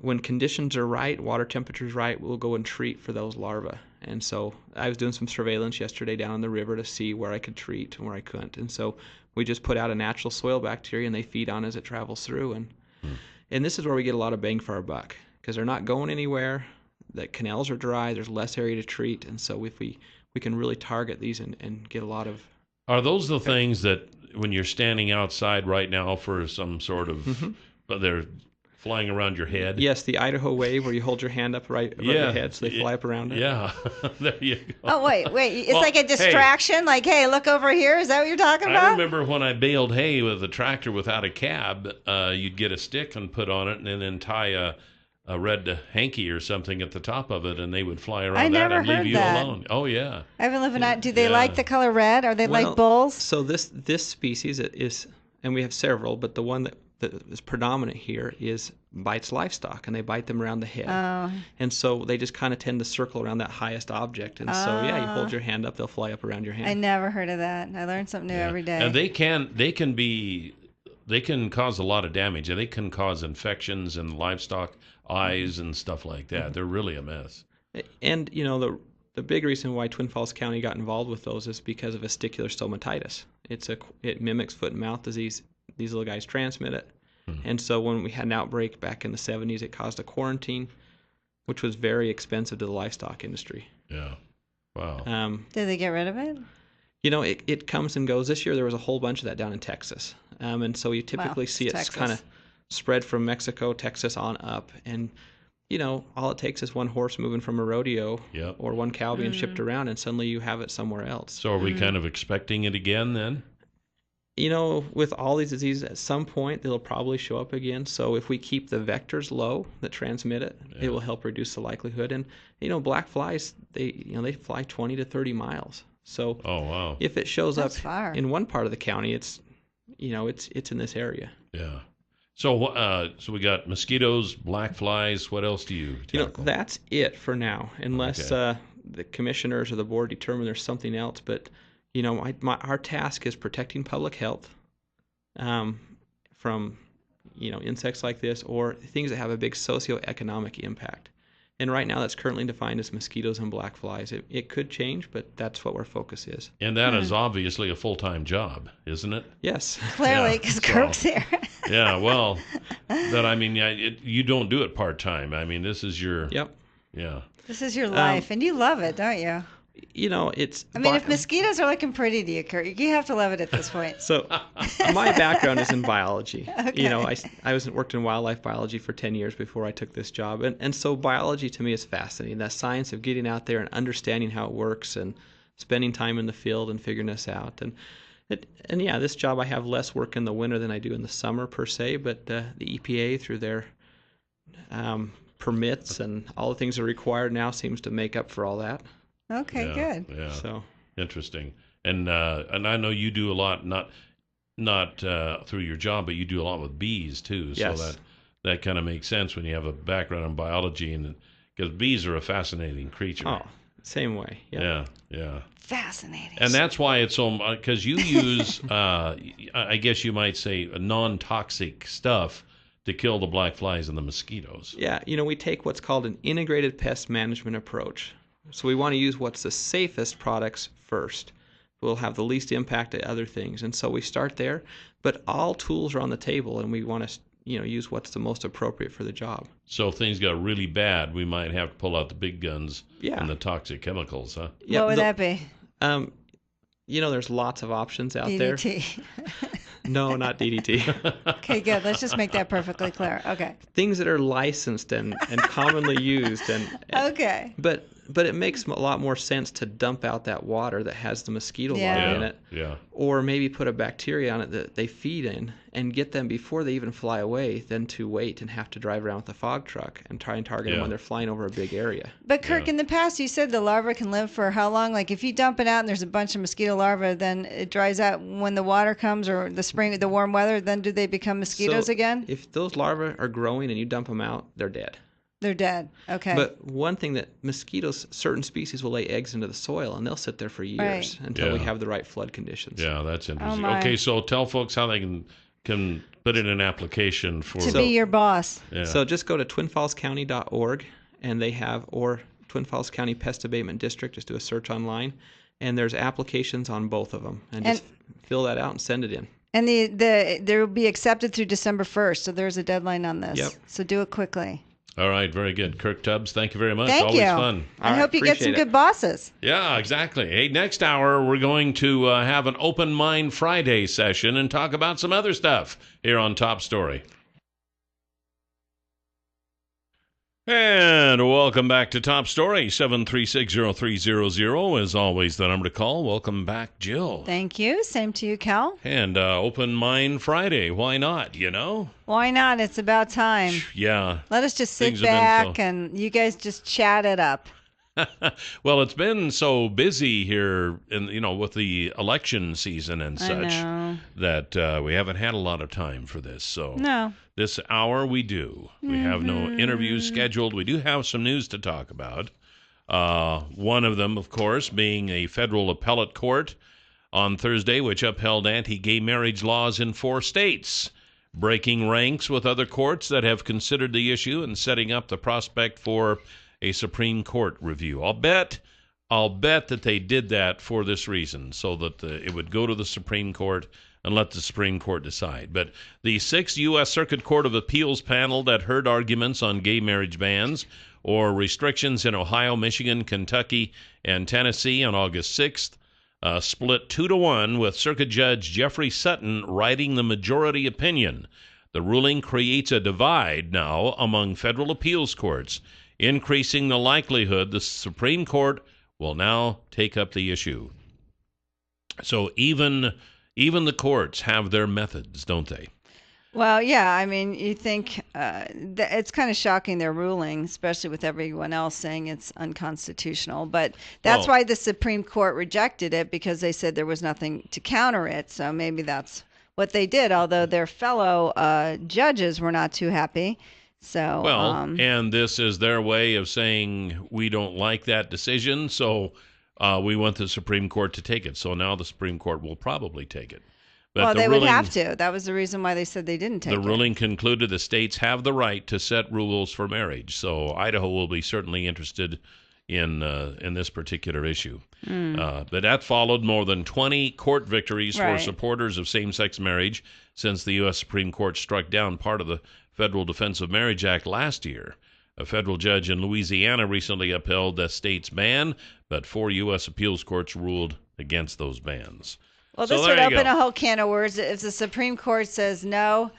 when conditions are right, water temperature's right, we'll go and treat for those larvae. And so I was doing some surveillance yesterday down on the river to see where I could treat and where I couldn't. And so we just put out a natural soil bacteria and they feed on as it travels through. And this is where we get a lot of bang for our buck, because they're not going anywhere. The canals are dry. There's less area to treat, and so if we can really target these and get a lot of. Are those the things that when you're standing outside right now for some sort of, but they're flying around your head? Yes, the Idaho wave where you hold your hand up right above your head so they fly up around it. Yeah, there you go. Oh, wait. It's like a distraction? Like, hey, look over here? Is that what you're talking about? I remember when I baled hay with a tractor without a cab, you'd get a stick and put on it and then tie a red hanky or something at the top of it, and they would fly around that and leave you alone. Oh, yeah. I've been living out. Do they like the color red? Are they like bulls? So this species is, and we have several, but the one that is predominant here bites livestock, and they bite them around the head. Oh. And so they just kind of tend to circle around that highest object. And so, you hold your hand up, they'll fly up around your hand. I never heard of that. I learn something new every day. And they can cause a lot of damage, and they can cause infections in livestock eyes and stuff like that. They're really a mess. And, the big reason why Twin Falls County got involved with those is because of vesicular stomatitis. It mimics foot and mouth disease. These little guys transmit it. And so when we had an outbreak back in the 70s, it caused a quarantine, which was very expensive to the livestock industry. Yeah. Wow. Did they get rid of it? It comes and goes. This year there was a whole bunch of that down in Texas. And so you typically see it kind of spread from Mexico, Texas on up. And, all it takes is one horse moving from a rodeo or one cow being shipped around, and suddenly you have it somewhere else. So are we kind of expecting it again then? With all these diseases, at some point, they'll probably show up again. So if we keep the vectors low that transmit it, it will help reduce the likelihood. And, black flies, they fly 20 to 30 miles. So if it shows up in one part of the county, it's in this area. Yeah. So we got mosquitoes, black flies. What else do you tackle? That's it for now, unless the commissioners or the board determine there's something else. But our task is protecting public health from, insects like this or things that have a big socioeconomic impact. And right now that's currently defined as mosquitoes and black flies. It could change, but that's what our focus is. And that is obviously a full-time job, isn't it? Yes. Clearly, because Kirk's here. Yeah, well, but I mean, you don't do it part-time. I mean, this is your... Yep. Yeah. This is your life, and you love it, don't you? It's... if mosquitoes are looking pretty to you, Kirk, you have to love it at this point. So my background is in biology. Okay. I worked in wildlife biology for 10 years before I took this job. And so biology to me is fascinating. That science of getting out there and understanding how it works and spending time in the field and figuring this out. And this job, I have less work in the winter than I do in the summer per se, but the EPA through their permits and all the things that are required now seems to make up for all that. Okay, good. Yeah. So interesting. And I know you do a lot, not through your job, but you do a lot with bees too. Yes. So that kind of makes sense when you have a background in biology, and because bees are a fascinating creature. Oh, same way. Yeah. Yeah. Fascinating. And that's why it's so, because you use, I guess you might say, non-toxic stuff to kill the black flies and the mosquitoes. Yeah, we take what's called an integrated pest management approach. So we want to use what's the safest products first. We'll have the least impact to other things. And so we start there, but all tools are on the table, and we want to use what's the most appropriate for the job. So if things got really bad, we might have to pull out the big guns and the toxic chemicals, huh? Yeah, what would that be? There's lots of options out DDT. there. No, not DDT. Okay, good. Let's just make that perfectly clear. Okay. Things that are licensed and commonly used. Okay. But it makes a lot more sense to dump out that water that has the mosquito larvae in it. Yeah. Or maybe put a bacteria on it that they feed in and get them before they even fly away than to wait and have to drive around with a fog truck and try and target them when they're flying over a big area. But Kirk, in the past you said the larva can live for how long? Like if you dump it out and there's a bunch of mosquito larvae, then it dries out when the water comes or the spring, the warm weather, then do they become mosquitoes again? If those larvae are growing and you dump them out, they're dead. They're dead. Okay. But one thing that mosquitoes, certain species will lay eggs into the soil, and they'll sit there for years until we have the right flood conditions. Yeah, that's interesting. Okay, so tell folks how they can put in an application for... To be your boss. Yeah. So just go to twinfallscounty.org, and they have, or Twin Falls County Pest Abatement District, just do a search online, and there's applications on both of them. And just fill that out and send it in. And they will be accepted through December 1st, so there's a deadline on this. Yep. So do it quickly. All right, very good. Kirk Tubbs, thank you very much. Thank Always you. fun. I All right, hope you get some appreciate it. good bosses. Yeah, exactly. Hey, next hour, we're going to have an Open Mind Friday session and talk about some other stuff here on Top Story. And welcome back to Top Story, 7360300 is always the number to call. Welcome back, Jill. Thank you. Same to you, Cal. And Open Mind Friday, why not, you know? Why not? It's about time. Yeah. Let us just sit Things have been back so- and you guys just chat it up. Well, it's been so busy here, with the election season and I such, know. that we haven't had a lot of time for this. So No. this hour we do. We have no interviews scheduled. We do have some news to talk about. One of them, of course, being a federal appellate court on Thursday, which upheld anti-gay marriage laws in 4 states, breaking ranks with other courts that have considered the issue and setting up the prospect for a Supreme Court review. I'll bet that they did that for this reason, so that it would go to the Supreme Court and let the Supreme Court decide. But the 6th U.S. Circuit Court of Appeals panel that heard arguments on gay marriage bans or restrictions in Ohio, Michigan, Kentucky, and Tennessee on August 6th split 2-1 with Circuit Judge Jeffrey Sutton writing the majority opinion. The ruling creates a divide now among federal appeals courts, increasing the likelihood the Supreme Court will now take up the issue. So even the courts have their methods, don't they? Well, yeah. I mean, you think it's kind of shocking their ruling, especially with everyone else saying it's unconstitutional. But that's why the Supreme Court rejected it, because they said there was nothing to counter it. So maybe that's what they did, although their fellow judges were not too happy. So, and this is their way of saying we don't like that decision, so we want the Supreme Court to take it. So now the Supreme Court will probably take it. But they would have to. That was the reason why they said they didn't take it. The ruling concluded the states have the right to set rules for marriage. So Idaho will be certainly interested in this particular issue. But that followed more than 20 court victories for supporters of same-sex marriage since the U.S. Supreme Court struck down part of the Federal Defense of Marriage Act last year. A federal judge in Louisiana recently upheld the state's ban, but 4 U.S. appeals courts ruled against those bans. Well, this would open a whole can of worms. If the Supreme Court says no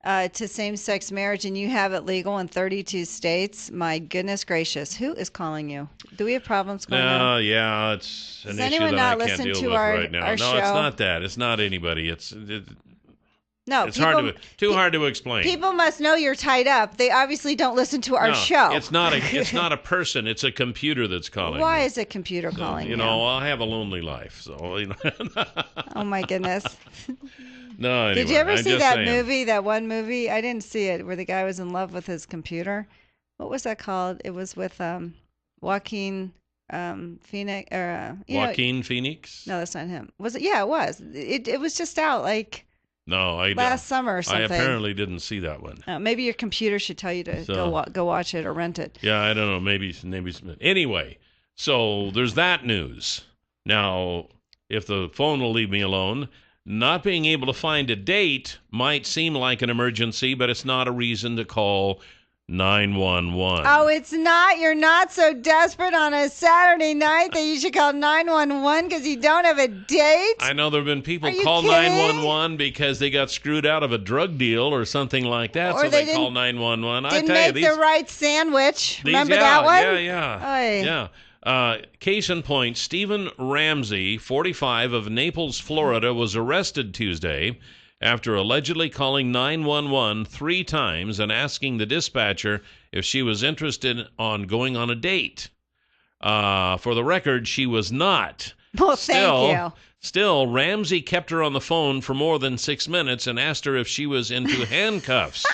to same-sex marriage and you have it legal in 32 states, my goodness gracious, who is calling you? Do we have problems going on? Yeah, it's an Does issue anyone that not I can't listen deal to with our- right now. our No, show? it's not that. It's not anybody. It's people, too hard to explain. People must know you're tied up. They obviously don't listen to our show. It's not a person. It's a computer that's calling. Why me. is a computer calling you? Know, I have a lonely life, so Oh my goodness. No, anyway, Did you ever I'm see just that saying. movie? That one movie? I didn't see it, where the guy was in love with his computer. What was that called? It was with Joaquin Phoenix or Joaquin Phoenix? No, that's not him. Was it? Yeah, it was. It was just out No, last summer or something. I apparently didn't see that one. Maybe your computer should tell you to go watch it or rent it. Yeah, I don't know. Maybe. Anyway, so there's that news. Now, if the phone will leave me alone, not being able to find a date might seem like an emergency, but it's not a reason to call 911. Oh, it's not? You're not so desperate on a Saturday night that you should call 911 because you don't have a date? I know there have been people Are you call kidding? 911 because they got screwed out of a drug deal or something like that, Or so they they call 911. I Didn't tell you, make the right sandwich. Remember yeah, that one? Yeah. Oy. Yeah. Case in point, Stephen Ramsey, 45, of Naples, Florida, was arrested Tuesday after allegedly calling 911 3 times and asking the dispatcher if she was interested on going on a date. For the record, she was not. Well, thank you. Still, Ramsey kept her on the phone for more than 6 minutes and asked her if she was into handcuffs.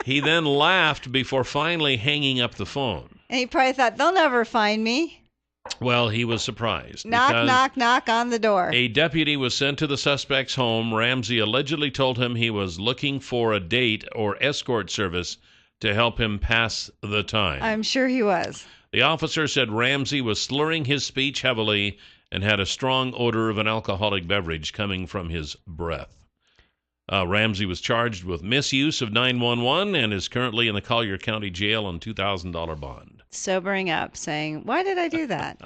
He then laughed before finally hanging up the phone. And he probably thought, they'll never find me. Well, he was surprised. Knock, because knock, knock on the door. a deputy was sent to the suspect's home. Ramsey allegedly told him he was looking for a date or escort service to help him pass the time. I'm sure he was. The officer said Ramsey was slurring his speech heavily and had a strong odor of an alcoholic beverage coming from his breath. Ramsey was charged with misuse of 911 and is currently in the Collier County Jail on $2,000 bond. Sobering up, saying, "Why did I do that?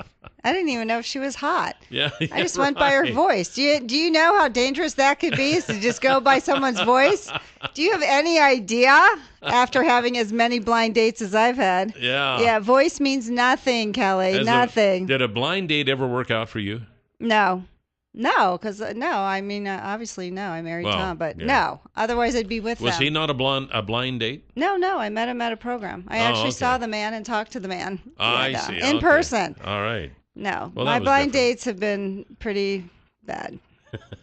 I didn't even know if she was hot. Yeah, I just went by her voice. Do you know how dangerous that could be? Is to just go by someone's voice? Do you have any idea? After having as many blind dates as I've had, Yeah. voice means nothing, Kelly. Nothing. Did a blind date ever work out for you? No, because I mean, obviously no. I married Tom, but no. Otherwise, I'd be with them. Was he not a blind date? No. I met him at a program. I actually saw the man and talked to the man. I see. In person. All right. No, Well, my that was blind different. dates have been pretty bad.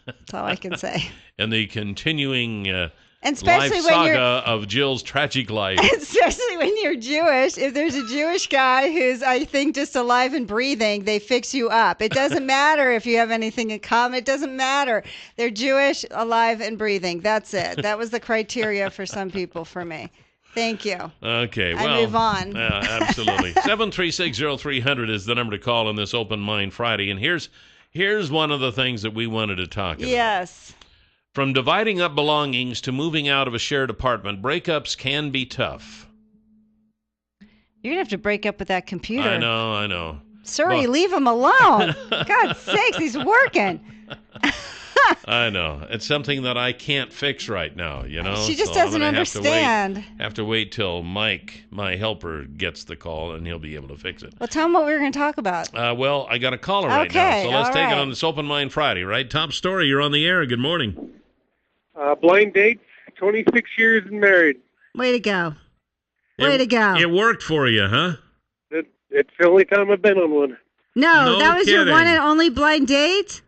That's all I can say. And the continuing And especially life when saga you're, of Jill's tragic life. especially when you're Jewish. If there's a Jewish guy who's, I think, just alive and breathing, they fix you up. It doesn't matter if you have anything in common. It doesn't matter. They're Jewish, alive and breathing. That's it. That was the criteria for some people. For me. Thank you. Okay, I well, move on. Absolutely. 7360300 is the number to call on this Open Mind Friday. And here's one of the things that we wanted to talk about. Yes. From dividing up belongings to moving out of a shared apartment, breakups can be tough. You're going to have to break up with that computer. I know. Sorry, Well- leave him alone. God's sakes, he's working. I know. It's something that I can't fix right now, you know. She just so I'm doesn't gonna understand. Have to wait till Mike, my helper, gets the call, and he'll be able to fix it. Well, tell him what we were going to talk about. Well, I got a caller right now, Okay, so let's all take it right. on this Open Mind Friday, right? Top story, you're on the air. Good morning. Blind date, 26 years and married. Way to go. Way to go. It worked for you, huh? It's the only time I've been on one. No, that was your kidding. one and only blind date?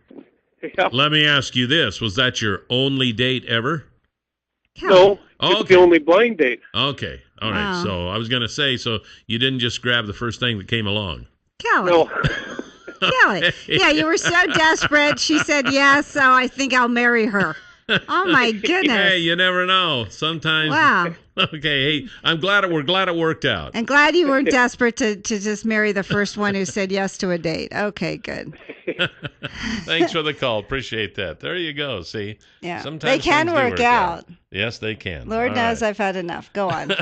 Yeah. Let me ask you this. Was that your only date ever? No, Oh, it's the only blind date. Okay. All right. Wow. So I was going to say, so you didn't just grab the first thing that came along. Kelly. No. Kelly. Yeah, you were so desperate. She said yes, so I think I'll marry her. Oh, my goodness. Hey, you never know. Sometimes. Wow. Okay. Hey, we're glad it worked out. And glad you weren't desperate to just marry the first one who said yes to a date. Okay, good. Thanks for the call. Appreciate that. There you go. See? Yeah. Sometimes they can things do work out. Yes, they can. Lord All knows right. I've had enough. Go on.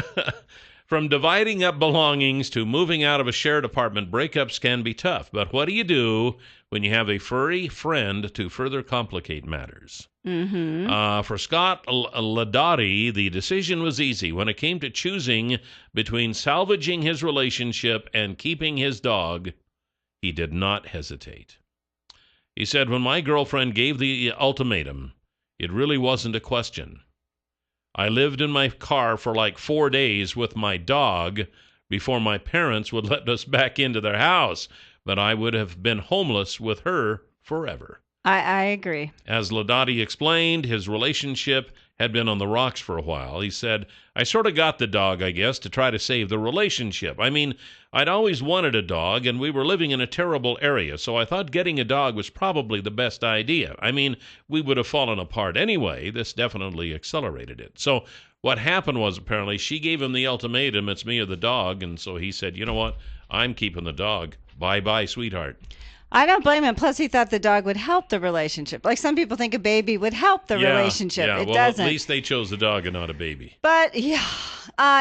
From dividing up belongings to moving out of a shared apartment, breakups can be tough. But what do you do when you have a furry friend to further complicate matters? Mm-hmm. For Scott Ladotti, the decision was easy. When it came to choosing between salvaging his relationship and keeping his dog, he did not hesitate. He said, when my girlfriend gave the ultimatum, it really wasn't a question. I lived in my car for like 4 days with my dog before my parents would let us back into their house, but I would have been homeless with her forever. I agree. As Ladotti explained, his relationship had been on the rocks for a while. He said, I sort of got the dog, I guess, to try to save the relationship. I mean, I'd always wanted a dog, and we were living in a terrible area, so I thought getting a dog was probably the best idea. I mean, we would have fallen apart anyway. This definitely accelerated it. So what happened was, apparently, she gave him the ultimatum, it's me or the dog, and so he said, you know what, I'm keeping the dog. Bye-bye, sweetheart. I don't blame him. Plus, he thought the dog would help the relationship. Like some people think a baby would help the relationship. Yeah, It well, doesn't. at least they chose the dog and not a baby. But yeah,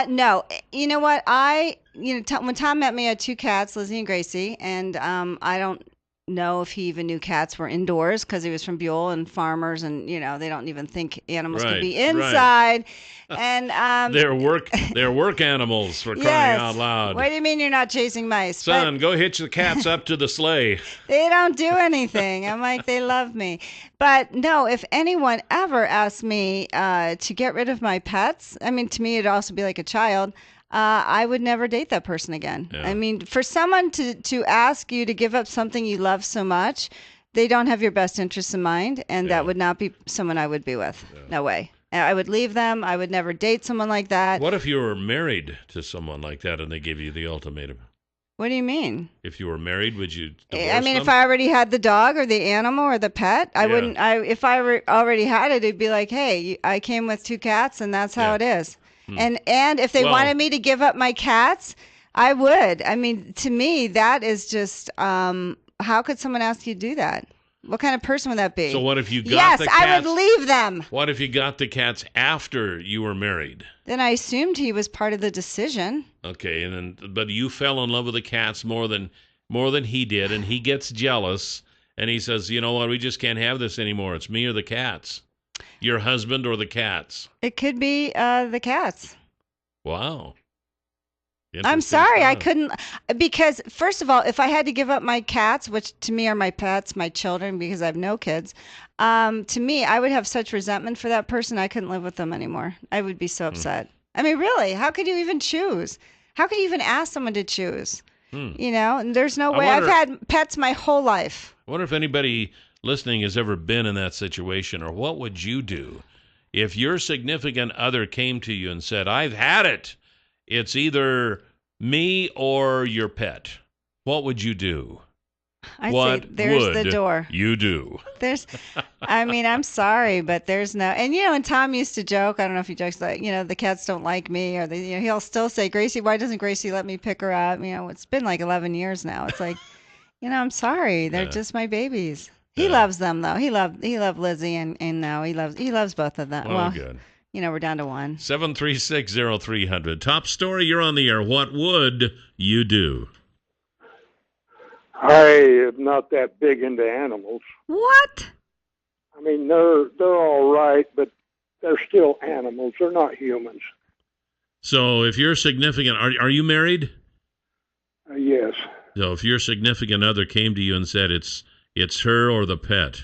no. You know what? When Tom met me, I had 2 cats, Lizzie and Gracie, and I don't know if he even knew cats were indoors because he was from Buell and farmers, and they don't even think animals can be Right, inside. And They're work animals, for crying yes. out loud. What do you mean you're not chasing mice? Son, go hitch the cats up to the sleigh. They don't do anything. I'm like, they love me. But no, if anyone ever asked me to get rid of my pets, I mean, to me, it'd also be like a child. I would never date that person again. Yeah. I mean, for someone to ask you to give up something you love so much, they don't have your best interests in mind, and that would not be someone I would be with. Yeah. No way. I would leave them. I would never date someone like that. What if you were married to someone like that and they gave you the ultimatum? What do you mean? If you were married, would you divorce I mean, them? if I already had the dog or the animal or the pet, I Yeah. wouldn't. If I already had it, it'd be like, hey, I came with 2 cats, and that's how Yeah. it is. And if they Well- wanted me to give up my cats, I would. I mean, to me, that is just how could someone ask you to do that? What kind of person would that be? So what if you got yes, the cats? I would leave them. What if you got the cats after you were married? Then I assumed he was part of the decision. Okay, but you fell in love with the cats more than he did, and he gets jealous, and he says, you know what, we just can't have this anymore. It's me or the cats. Your husband or the cats. It could be the cats. Wow. I'm sorry, I couldn't, because first of all, if I had to give up my cats, which to me are my pets, my children, because I have no kids, to me, I would have such resentment for that person, I couldn't live with them anymore. I would be so upset. I mean, really, how could you even choose? How could you even ask someone to choose? You know, and there's no way. I've had pets my whole life. I wonder if anybody listening has ever been in that situation, or what would you do if your significant other came to you and said, I've had it. It's either me or your pet. What would you do? I'd say there's the door. You do. I mean, I'm sorry, but there's no, and and Tom used to joke, I don't know if he jokes like, the cats don't like me, or he'll still say, Gracie, why doesn't Gracie let me pick her up? It's been like 11 years now. It's like, I'm sorry. They're just my babies. He loves them though. He loved Lizzie and now he loves both of them. Well, good. We're down to one. 7360300. Top story, you're on the air. What would you do? I am not that big into animals. What? I mean, they're all right, but they're still animals. They're not humans. So if your significant, are you married? Yes. So if your significant other came to you and said it's her or the pet?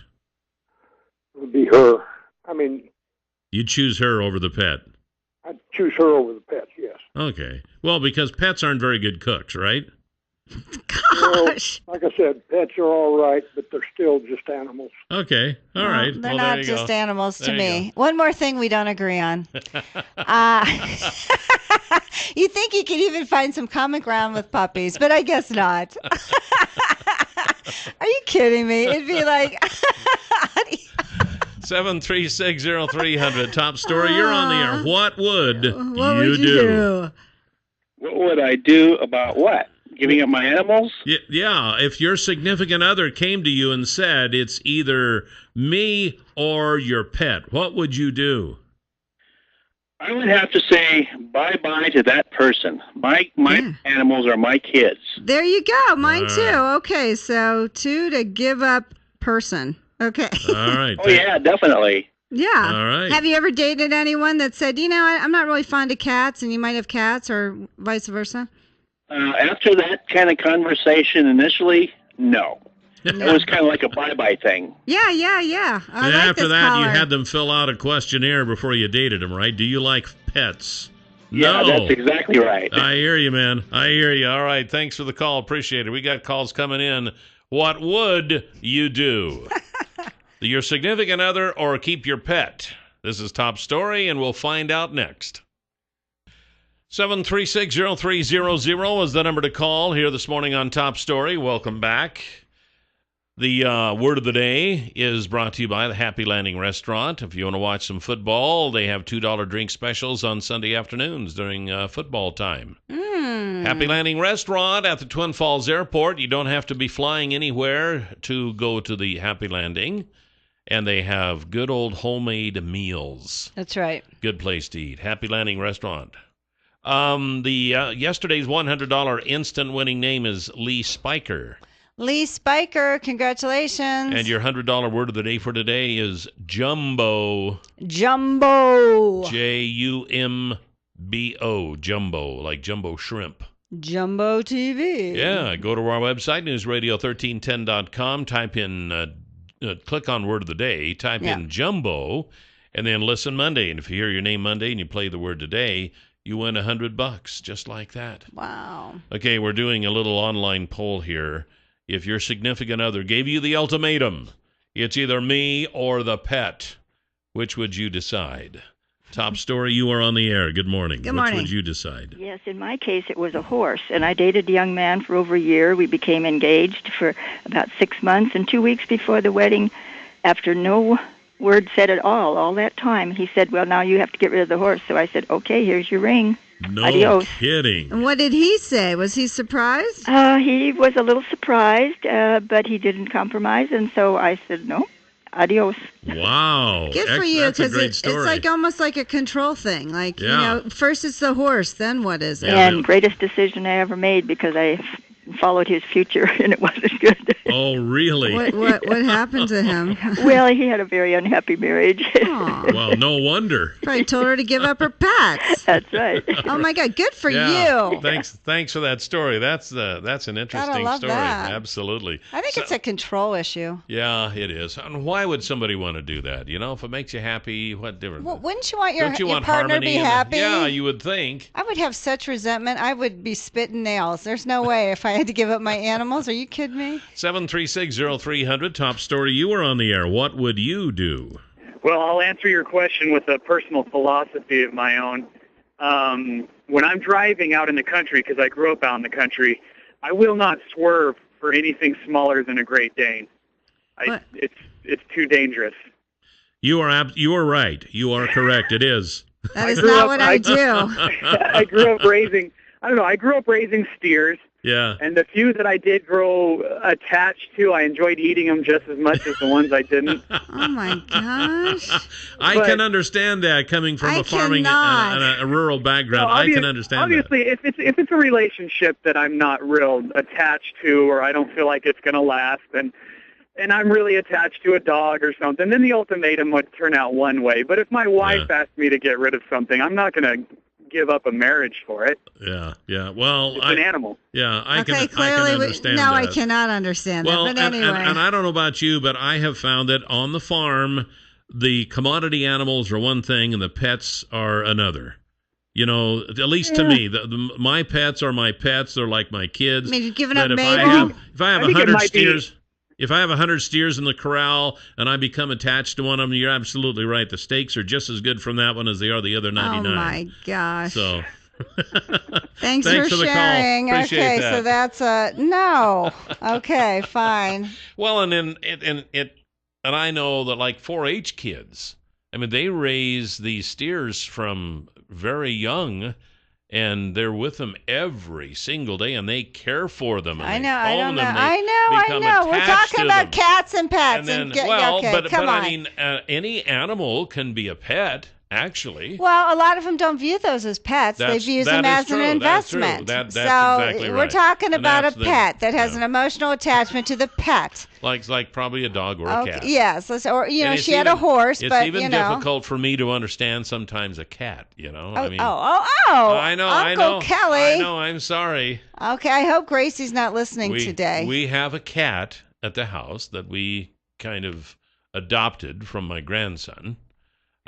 It would be her. I mean, you'd choose her over the pet? I'd choose her over the pet, yes. Okay. Well, because pets aren't very good cooks, right? Gosh. Well, like I said, pets are all right, but they're still just animals. Okay. All right. They're not just animals to me. One more thing we don't agree on. You think you could even find some common ground with puppies, but I guess not. Are you kidding me? It'd be like... 7360300. Top story, you're on the air. What would you do? What would I do about what? Giving up my animals? Yeah, if your significant other came to you and said it's either me or your pet, what would you do? I would have to say bye-bye to that person. My animals are my kids. There you go. Mine too. Okay, so 2 to give up person. Okay. All right. Oh, yeah, definitely. Yeah. All right. Have you ever dated anyone that said, I'm not really fond of cats, and you might have cats, or vice versa? After that kind of conversation initially, no. It was kind of like a bye-bye thing. Yeah. And after that, you had them fill out a questionnaire before you dated them, right? Do you like pets? Yeah, no. That's exactly right. I hear you, man. I hear you. All right. Thanks for the call. Appreciate it. We got calls coming in. What would you do? Your significant other or keep your pet? This is Top Story, and we'll find out next. 7360300 is the number to call here this morning on Top Story. Welcome back. The word of the day is brought to you by the Happy Landing Restaurant. If you want to watch some football, they have $2 drink specials on Sunday afternoons during football time. Happy Landing Restaurant at the Twin Falls Airport. You don't have to be flying anywhere to go to the Happy Landing. And they have good old homemade meals. That's right. Good place to eat. Happy Landing Restaurant. Yesterday's $100 instant winning name is Lee Spiker. Lee Spiker, congratulations. And your $100 word of the day for today is jumbo. Jumbo. Jumbo. Jumbo, like jumbo shrimp. Jumbo TV. Yeah, go to our website, newsradio1310.com, type in, click on word of the day, type in jumbo, and then listen Monday. And if you hear your name Monday and you play the word today, you win $100, just like that. Wow. Okay, we're doing a little online poll here. If your significant other gave you the ultimatum, it's either me or the pet, which would you decide? Top Story, you are on the air. Good morning. Good morning. Which would you decide? Yes, in my case, it was a horse, and I dated a young man for over a year. We became engaged for about 6 months, and 2 weeks before the wedding, after no word said at all that time, he said, well, now you have to get rid of the horse. So I said, okay, here's your ring. No Adios. kidding. And what did he say? Was he surprised? He was a little surprised, but he didn't compromise, and so I said, no, adios. Wow. Good for you, That's a because great it's story. like almost like a control thing. Like, Yeah. first it's the horse, then what is it? Yeah. And greatest decision I ever made because I followed his future, and it wasn't good. Oh, really? What happened to him? Well, he had a very unhappy marriage. Aw. Well, no wonder. Probably told her to give up her pets. That's right. Oh my God, good for Yeah. you. Thanks for that story. That's an interesting love story. that. Absolutely. I think it's a control issue. Yeah, it is. And why would somebody want to do that? If it makes you happy, what difference? Well, wouldn't you want your, Don't you your want partner to harmony be in it? happy? Yeah, you would think. I would have such resentment. I would be spitting nails. There's no way if I had to give up my animals. Are you kidding me? 7360300, top story. You were on the air. What would you do? Well, I'll answer your question with a personal philosophy of my own. When I'm driving out in the country, because I grew up out in the country, I will not swerve for anything smaller than a Great Dane. It's too dangerous. You are right. You are correct. It is. That is not what I do. I grew up raising steers. Yeah. And the few that I did grow attached to, I enjoyed eating them just as much as the ones I didn't. Oh my gosh! I can understand that coming from a farming and a rural background. I can understand obviously, that. if it's a relationship that I'm not real attached to, or I don't feel like it's going to last, and I'm really attached to a dog or something, then the ultimatum would turn out one way. But if my wife asked me to get rid of something, I'm not going to give up a marriage for it. Yeah. Well, it's an animal. Yeah, I can clearly understand now that. I cannot understand well, that. But anyway. And I don't know about you, but I have found that on the farm, the commodity animals are one thing and the pets are another. At least to me, my pets are my pets. They're like my kids. Maybe you've given up If I have 100 steers. If I have 100 steers in the corral and I become attached to one of them, you're absolutely right. The steaks are just as good from that one as they are the other 99. Oh, my gosh. So, Thanks for the sharing. call. Appreciate Okay, that. so that's a no. Okay, fine. Well, and I know that like 4-H kids, I mean, they raise these steers from very young. And they're with them every single day, and they care for them. And I know. I know. We're talking about cats and pets. And then, come on. I mean, any animal can be a pet, actually. Well, a lot of them don't view those as pets. They view them as an investment. That's so exactly right. we're talking And about a that's pet that has an emotional attachment to the pet. Like probably a dog or a cat. Yes, or she had a horse, it's but even difficult for me to understand sometimes a cat. I mean, I know, Uncle Kelly. I know. I'm sorry. Okay, I hope Gracie's not listening today. We have a cat at the house that we kind of adopted from my grandson.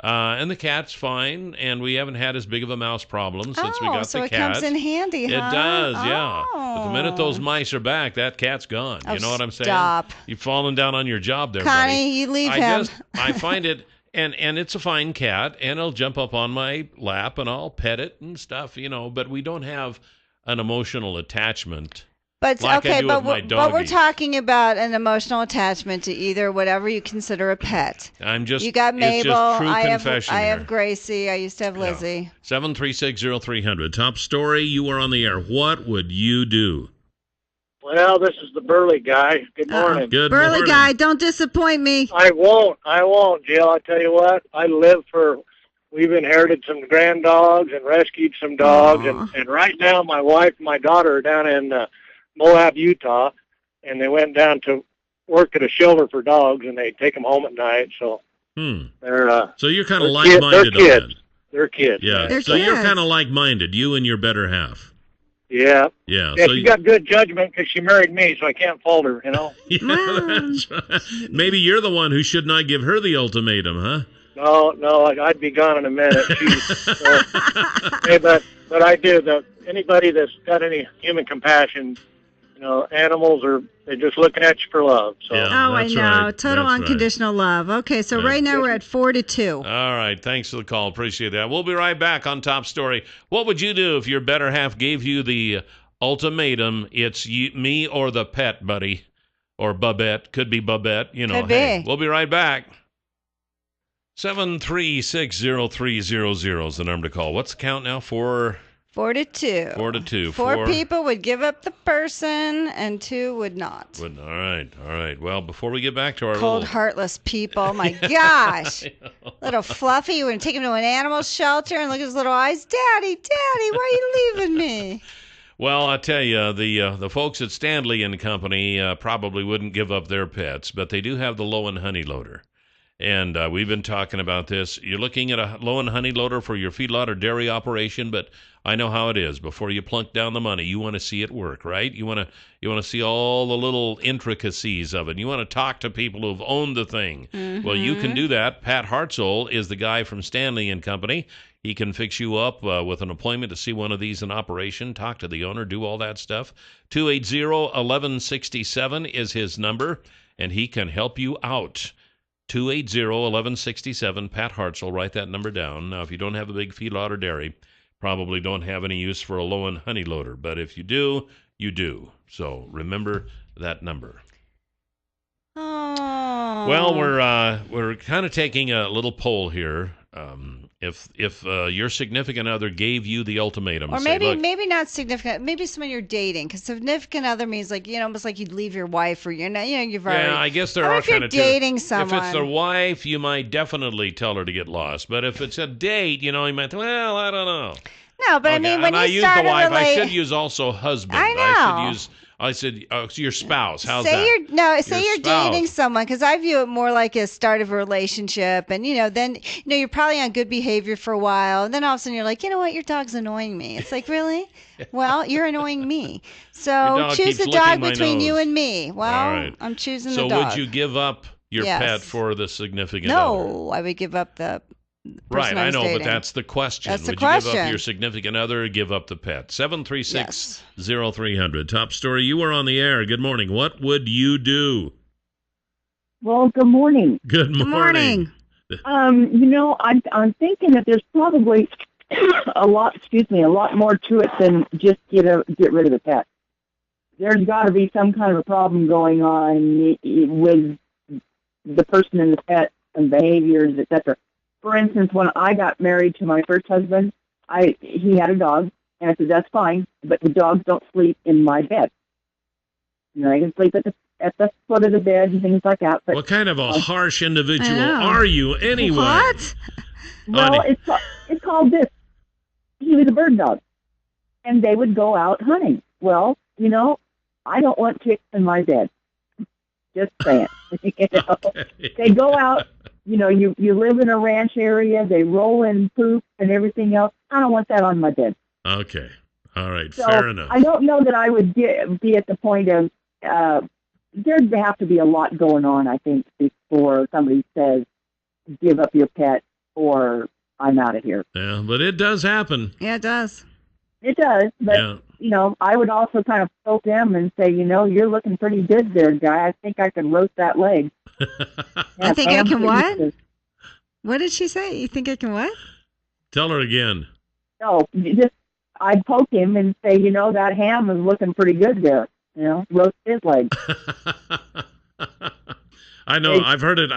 And the cat's fine, and we haven't had as big of a mouse problem since we got the cat. So it comes in handy, huh? It does, yeah. But the minute those Oh. mice are back, that cat's gone. You know what I'm saying? Stop. You've fallen down on your job there, Connie, buddy. you leave him. I find it, and it's a fine cat, and it'll jump up on my lap, and I'll pet it and stuff, but we don't have an emotional attachment. But like I do with my but we're doggies. talking about an emotional attachment to either whatever you consider a pet. You got Mabel. It's just true I confession have here. Gracie. I used to have Lizzie. 7360300. Top story. You were on the air. What would you do? Well, this is the Burley guy. Good morning. Good Burley morning. guy, don't disappoint me. I won't, Jill. I tell you what, we've inherited some grand dogs and rescued some dogs, and right now my wife and my daughter are down in Moab, Utah, and they went down to work at a shelter for dogs, and they take them home at night. So they're so you're kind of they're like-minded on kids. that. They're kids. Yeah. They're so you're kids. kind of like-minded. You and your better half. Yeah. Yeah. Yeah, so she got good judgment because she married me, so I can't fault her. Yeah, that's right. Maybe you're the one who should not give her the ultimatum, huh? No, I'd be gone in a minute. Hey, but I do. Anybody that's got any human compassion, animals they're just looking at you for love. So. Yeah, I that's know. right. Total That's unconditional love. Okay, so right now we're at 4-2. All right. Thanks for the call. Appreciate that. We'll be right back on Top Story. What would you do if your better half gave you the ultimatum? It's me or the pet, buddy. Or Babette. Could be Babette. Could Hey, be. we'll be right back. 7360300 is the number to call. What's the count now? 4-2? 4-2. 4-2. Four people would give up the person, and 2 would not. All right. Well, before we get back to our Cold, heartless people. My gosh. Little Fluffy, you would take him to an animal shelter and look at his little eyes. Daddy, why are you leaving me? Well, I tell you, the folks at Stanley and Company probably wouldn't give up their pets, but they do have the low and honey loader. And we've been talking about this. You're looking at a low and honey loader for your feedlot or dairy operation, but I know how it is. Before you plunk down the money, you want to see it work, right? You want to see all the little intricacies of it. You want to talk to people who've owned the thing. Mm-hmm. Well, you can do that. Pat Hartzell is the guy from Stanley and Company. He can fix you up with an appointment to see one of these in operation, talk to the owner, do all that stuff. 280-1167 is his number, and he can help you out. 280-1167, Pat Hartzell. Write that number down. Now, if you don't have a big feedlot or dairy, probably don't have any use for a low and honey loader. But if you do, you do. So remember that number. Oh. Well, we're kind of taking a little poll here. If your significant other gave you the ultimatum, or say, maybe not significant, maybe someone you're dating, because significant other means like almost like you'd leave your wife, or you've already. Yeah, I guess there are if you're kind of dating two. someone. If it's the wife, you might definitely tell her to get lost. But if it's a date, you might think, well, I don't know. No, but okay. when I you use start the wife, a relate- I should use also husband. I know. I said your spouse. How's say that? You're dating someone, because I view it more like a start of a relationship, and then you're probably on good behavior for a while, and then all of a sudden you're like, you know what, your dog's annoying me. It's like, really? Well, you're annoying me. So choose the dog between you and me. Well, right. I'm choosing the dog. dog. So would you give up your pet for the significant other? No, I would give up the. Right, I know, dating. but that's the question. That's the Would question. you give up your significant other or give up the pet? 736-0300. Top story. You were on the air. Good morning. What would you do? Well, good morning. Good morning. I'm thinking that there's probably a lot more to it than just get rid of the pet. There's got to be some kind of a problem going on with the person and the pet and behaviors, etc. For instance, when I got married to my first husband, he had a dog, and I said, that's fine, but the dogs don't sleep in my bed. I can sleep at the foot of the bed and things like that. But what kind of a harsh individual are you anyway? What? Well, it's called this. He was a bird dog, and they would go out hunting. Well, I don't want chicks in my bed. Just saying. They go out. You live in a ranch area, they roll in poop and everything else. I don't want that on my bed. Okay. All right. So fair enough. I don't know that I would be at the point of, there'd have to be a lot going on, I think, before somebody says, give up your pet or I'm out of here. Yeah, but it does happen. Yeah, it does. It does, but, I would also kind of poke them and say, you're looking pretty good there, guy. I think I can roast that leg. I think I can what? What did she say? You think I can what? Tell her again. No, I'd poke him and say, that ham is looking pretty good there. Roast his leg. I know. I've heard it.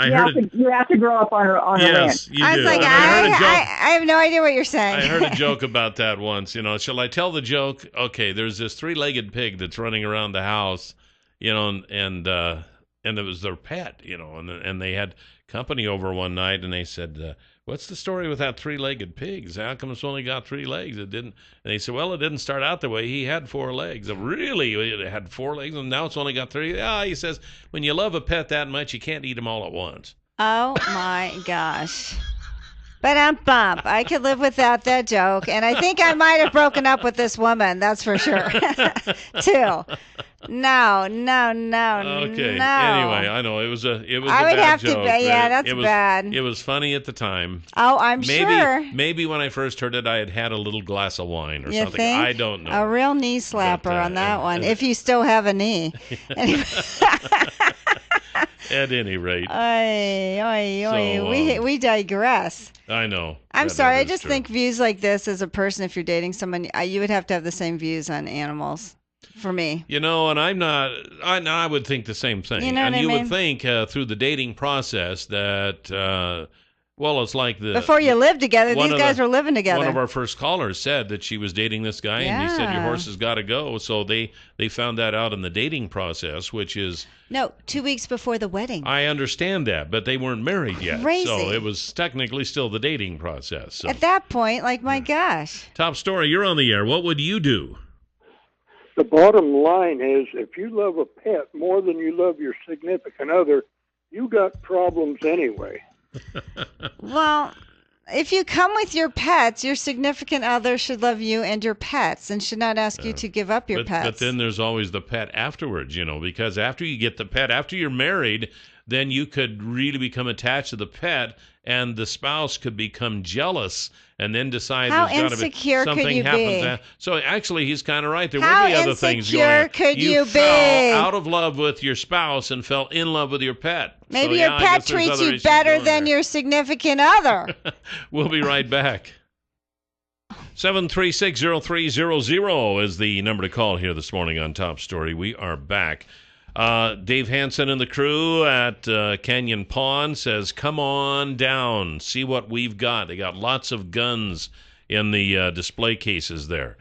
You have to grow up on a ranch. Yes, you do. I was like, I have no idea what you're saying. I heard a joke about that once. Shall I tell the joke? Okay, there's this three-legged pig that's running around the house, and it was their pet, and they had company over one night, and they said, what's the story with that three-legged pig? How come it's only got 3 legs? It didn't. And they said, well, it didn't start out that way. He had 4 legs. Really? It had 4 legs, and now it's only got 3? He says, when you love a pet that much, you can't eat them all at once. Oh, my gosh. But I'm bump. I could live without that joke, and I think I might have broken up with this woman. That's for sure. Too. No. Okay. Anyway, I know it was a I would bad have joke. That's bad. It was funny at the time. Oh, I'm sure. Maybe when I first heard it, I had a little glass of wine or something. Think? I don't know. A real knee slapper on that one, if you still have a knee. At any rate. We digress. I know. I'm sorry. I just think views like this as a person, if you're dating someone, you would have to have the same views on animals. For me, and I'm not. I would think the same thing. You know what I mean? would think through the dating process that Well, it's like before you lived together, these guys were living together. One of our first callers said that she was dating this guy, and he said, your horse has got to go. So they found that out in the dating process, which is... No, 2 weeks before the wedding. I understand that, but they weren't married yet. Crazy. So it was technically still the dating process. So. At that point, like, my gosh. Top story, you're on the air. What would you do? The bottom line is, if you love a pet more than you love your significant other, you got problems anyway. Well, if you come with your pets, your significant other should love you and your pets and should not ask you to give up your pets. But then there's always the pet afterwards, because after you get the pet, after you're married, then you could really become attached to the pet, and the spouse could become jealous and then decide How there's got to be insecure something could you happens. be? So actually, he's kind of right. There How would be other things going on. insecure could you fell be? out of love with your spouse and fell in love with your pet. Maybe So, your I pet guess there's treats other you issues better going than there. your significant other. We'll be right back. 7360300 is the number to call here this morning on Top Story. We are back. Dave Hansen and the crew at Canyon Pond says, come on down, see what we've got. They got lots of guns in the display cases there.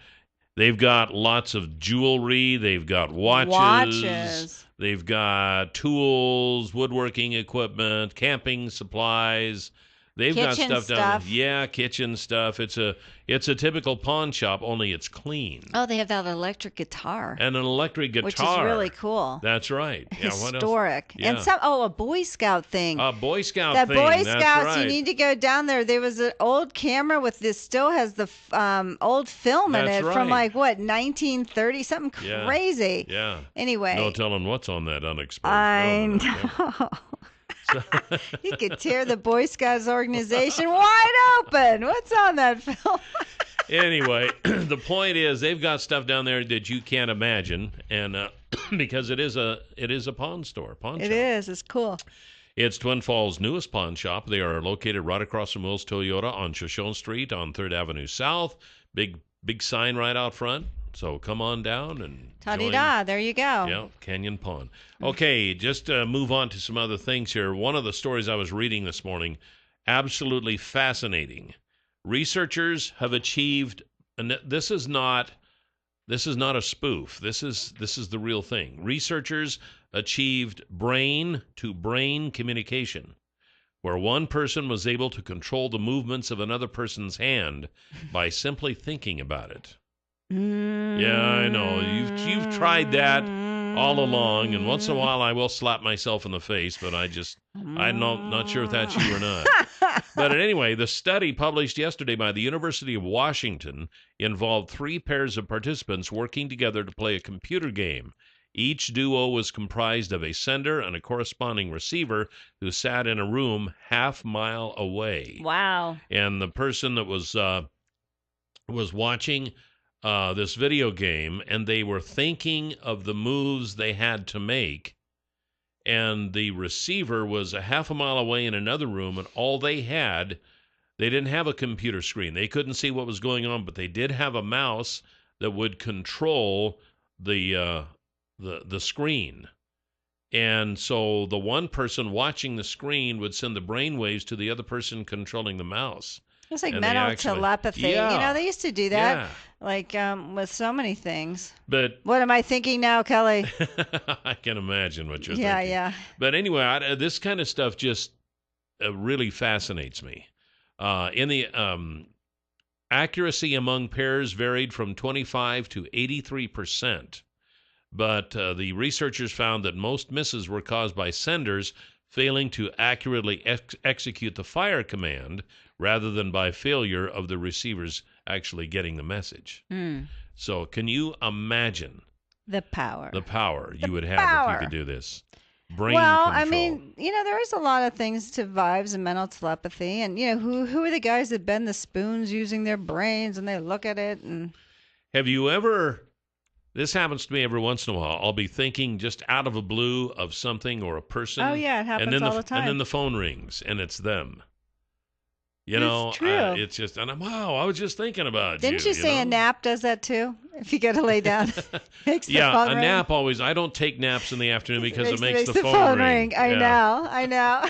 They've got lots of jewelry. They've got watches. They've got tools, woodworking equipment, camping supplies. They've got stuff down there. Yeah, kitchen stuff. It's a typical pawn shop, only it's clean. Oh, they have that electric guitar. And an electric guitar. Which is really cool. That's right. Yeah, historic. What else? And a Boy Scout thing. A Boy Scout thing. Boy Scouts, that's right. You need to go down there. There was an old camera with this, still has the old film in it from 1930, something crazy. Yeah. Anyway. No telling what's on that unexposed I film. know. He could tear the Boy Scouts organization wide open. What's on that film? Anyway, the point is they've got stuff down there that you can't imagine, and because it is a pawn store, pawn shop. It is. It's cool. It's Twin Falls' newest pawn shop. They are located right across from Wills Toyota on Shoshone Street on 3rd Avenue South. Big sign right out front. So come on down and Ta-di-da, there you go. Yeah, Canyon Pond. Okay, just move on to some other things here. One of the stories I was reading this morning, absolutely fascinating. Researchers have achieved, and this is not a spoof. This is the real thing. Researchers achieved brain-to-brain communication, where one person was able to control the movements of another person's hand by simply thinking about it. Yeah, I know. You've tried that all along, and once in a while I will slap myself in the face, but I'm not sure if that's you or not. But anyway, the study published yesterday by the University of Washington involved 3 pairs of participants working together to play a computer game. Each duo was comprised of a sender and a corresponding receiver who sat in a room half-mile away. Wow. And the person that was watching this video game, and they were thinking of the moves they had to make, and the receiver was a half a mile away in another room, and all they didn't have a computer screen. They couldn't see what was going on, but they did have a mouse that would control the screen. And so the one person watching the screen would send the brainwaves to the other person controlling the mouse. It's like mental telepathy. Yeah. They used to do that, with so many things. But what am I thinking now, Kelly? I can imagine what you're thinking. Yeah. But anyway, this kind of stuff just really fascinates me. In the accuracy among pairs varied from 25 to 83%. But the researchers found that most misses were caused by senders failing to accurately execute the fire command rather than by failure of the receivers actually getting the message. So can you imagine the power you would have if you could do this? Brain control. I mean, there is a lot of things to vibes and mental telepathy, and who are the guys that bend the spoons using their brains and they look at it and have you ever? This happens to me every once in a while. I'll be thinking just out of a blue of something or a person. Oh yeah, it happens all the time. And then the phone rings and it's them. It's true. It's just, and I was just thinking about Didn't you say a nap does that too? if you got to lay down. Makes the Yeah, phone a ring. nap always. I don't take naps in the afternoon because it makes the phone ring. I Yeah. know.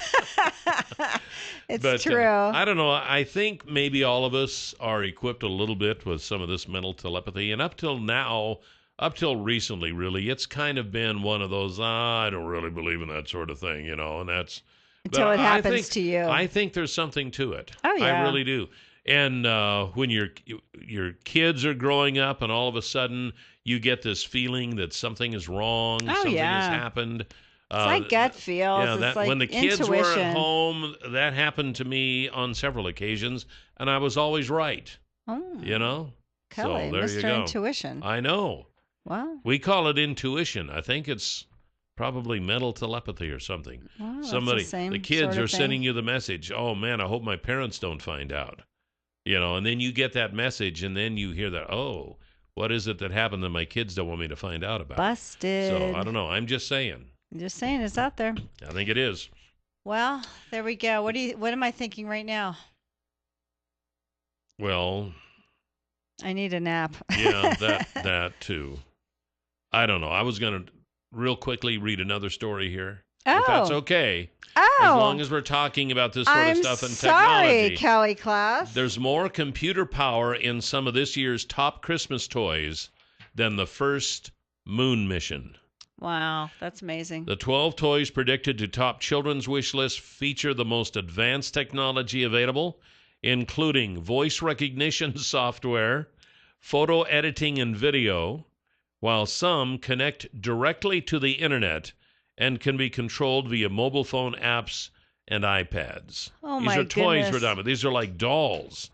It's But, true. I don't know. I think maybe all of us are equipped a little bit with some of this mental telepathy. And up till now, up till recently, really, it's kind of been one of those, I don't really believe in that sort of thing, and that's... Until it happens to you. I think there's something to it. Oh, yeah. I really do. And when your kids are growing up and all of a sudden you get this feeling that something is wrong, something has happened. It's like gut feels. Yeah, it's like when the kids intuition. were at home, that happened to me on several occasions, and I was always right. Oh. Kelly, So there Mr. you go. Intuition. I know. Wow. We call it intuition. I think it's probably mental telepathy or something. Wow, that's Somebody, the same kids sort of are thing. sending you the message. Oh man, I hope my parents don't find out. And then you get that message, and then you hear that. Oh, what is it that happened that my kids don't want me to find out about? Busted. So I don't know. I'm just saying. Just saying, it's out there. I think it is. Well, there we go. What am I thinking right now? Well, I need a nap. yeah, that too. I don't know. I was going to real quickly read another story here. If that's okay. Oh. As long as we're talking about this sort of stuff and sorry, technology. Kelly class. There's more computer power in some of this year's top Christmas toys than the first moon mission. Wow, that's amazing. The 12 toys predicted to top children's wish list feature the most advanced technology available, including voice recognition software, photo editing and video, while some connect directly to the internet and can be controlled via mobile phone apps and iPads. Oh, These my are toys goodness. we're talking about. These are like dolls.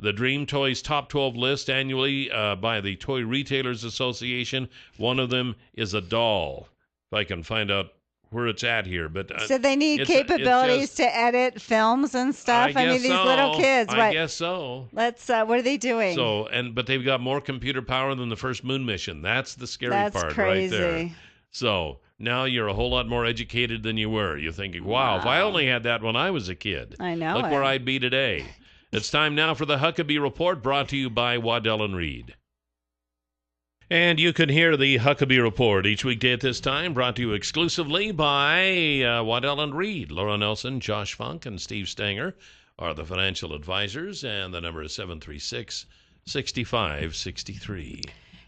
The Dream Toys Top 12 list annually by the Toy Retailers Association. One of them is a doll. If I can find out where it's at here. But So they need capabilities to edit films and stuff. I mean, these little kids. I guess so. Let's. What are they doing? So, but they've got more computer power than the first moon mission. That's the scary That's part crazy. right there. So now you're a whole lot more educated than you were. You're thinking, wow, if I only had that when I was a kid. I know Look it. where I'd be today. It's time now for the Huckabee Report, brought to you by Waddell & Reed. And you can hear the Huckabee Report each weekday at this time, brought to you exclusively by Waddell & Reed. Laura Nelson, Josh Funk, and Steve Stanger are the financial advisors, and the number is 736-6563.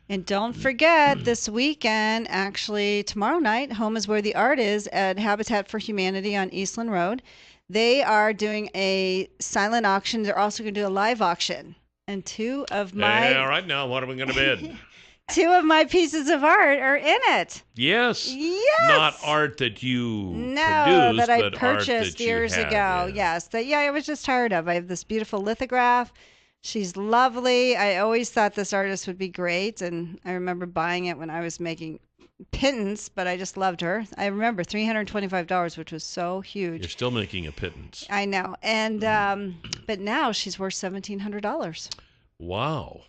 And don't forget, this weekend, actually tomorrow night, Home is Where the Art is at Habitat for Humanity on Eastland Road. They are doing a silent auction. They're also going to do a live auction. And two of my All right, now what are we going to bid? two of my pieces of art are in it. Yes. Yes. Not art that you No, produced, that I but purchased art that years you had, ago. Yes, that I was just tired of. I have this beautiful lithograph. She's lovely. I always thought this artist would be great, and I remember buying it when I was making pittance, but I just loved her. I remember $325, which was so huge. You're still making a pittance. I know, and but now she's worth $1,700. Wow.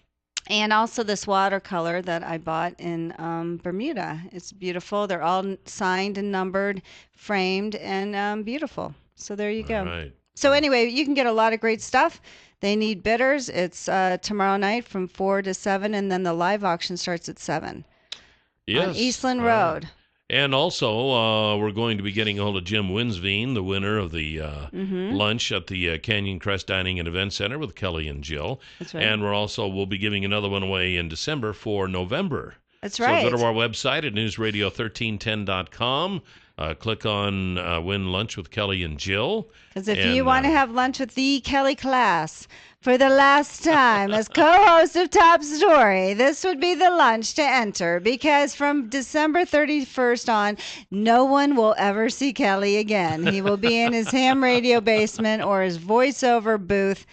And also this watercolor that I bought in Bermuda. It's beautiful. They're all signed and numbered, framed, and beautiful. So there you go. All right. So anyway, you can get a lot of great stuff. They need bidders. It's tomorrow night from 4 to 7, and then the live auction starts at 7 Yes. on Eastland Road. And also, we're going to be getting a hold of Jim Winsveen, the winner of the lunch at the Canyon Crest Dining and Event Center with Kelly and Jill. That's right. And we'll be giving another one away in December for November. That's right. So go to our website at newsradio1310.com. Click on Win Lunch with Kelly and Jill. Because if you want to have lunch with the Kelly class for the last time as co-host of Top Story, this would be the lunch to enter. Because from December 31st on, no one will ever see Kelly again. He will be in his ham radio basement or his voiceover booth,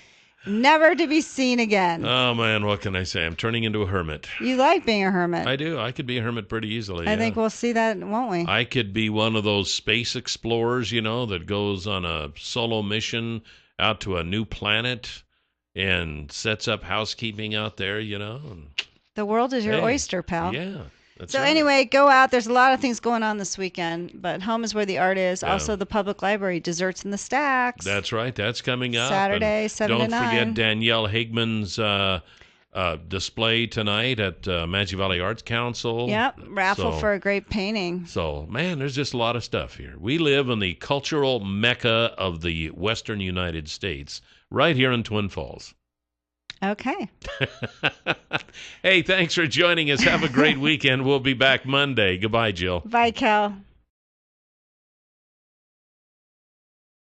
never to be seen again. Oh, man, what can I say? I'm turning into a hermit. You like being a hermit. I do. I could be a hermit pretty easily. I think we'll see that, won't we? I could be one of those space explorers, that goes on a solo mission out to a new planet and sets up housekeeping out there, The world is your oyster, pal. Yeah. That's So right. anyway, go out. There's a lot of things going on this weekend, but Home is Where the Art is. Yeah. Also, the public library, Desserts in the Stacks. That's right. That's coming up. Saturday, And 7 to 9. Don't forget Danielle Higman's display tonight at Magic Valley Arts Council. Yep, raffle for a great painting. So, man, there's just a lot of stuff here. We live in the cultural mecca of the western United States, right here in Twin Falls. Okay. Hey, thanks for joining us. Have a great weekend. We'll be back Monday. Goodbye, Jill. Bye, Cal.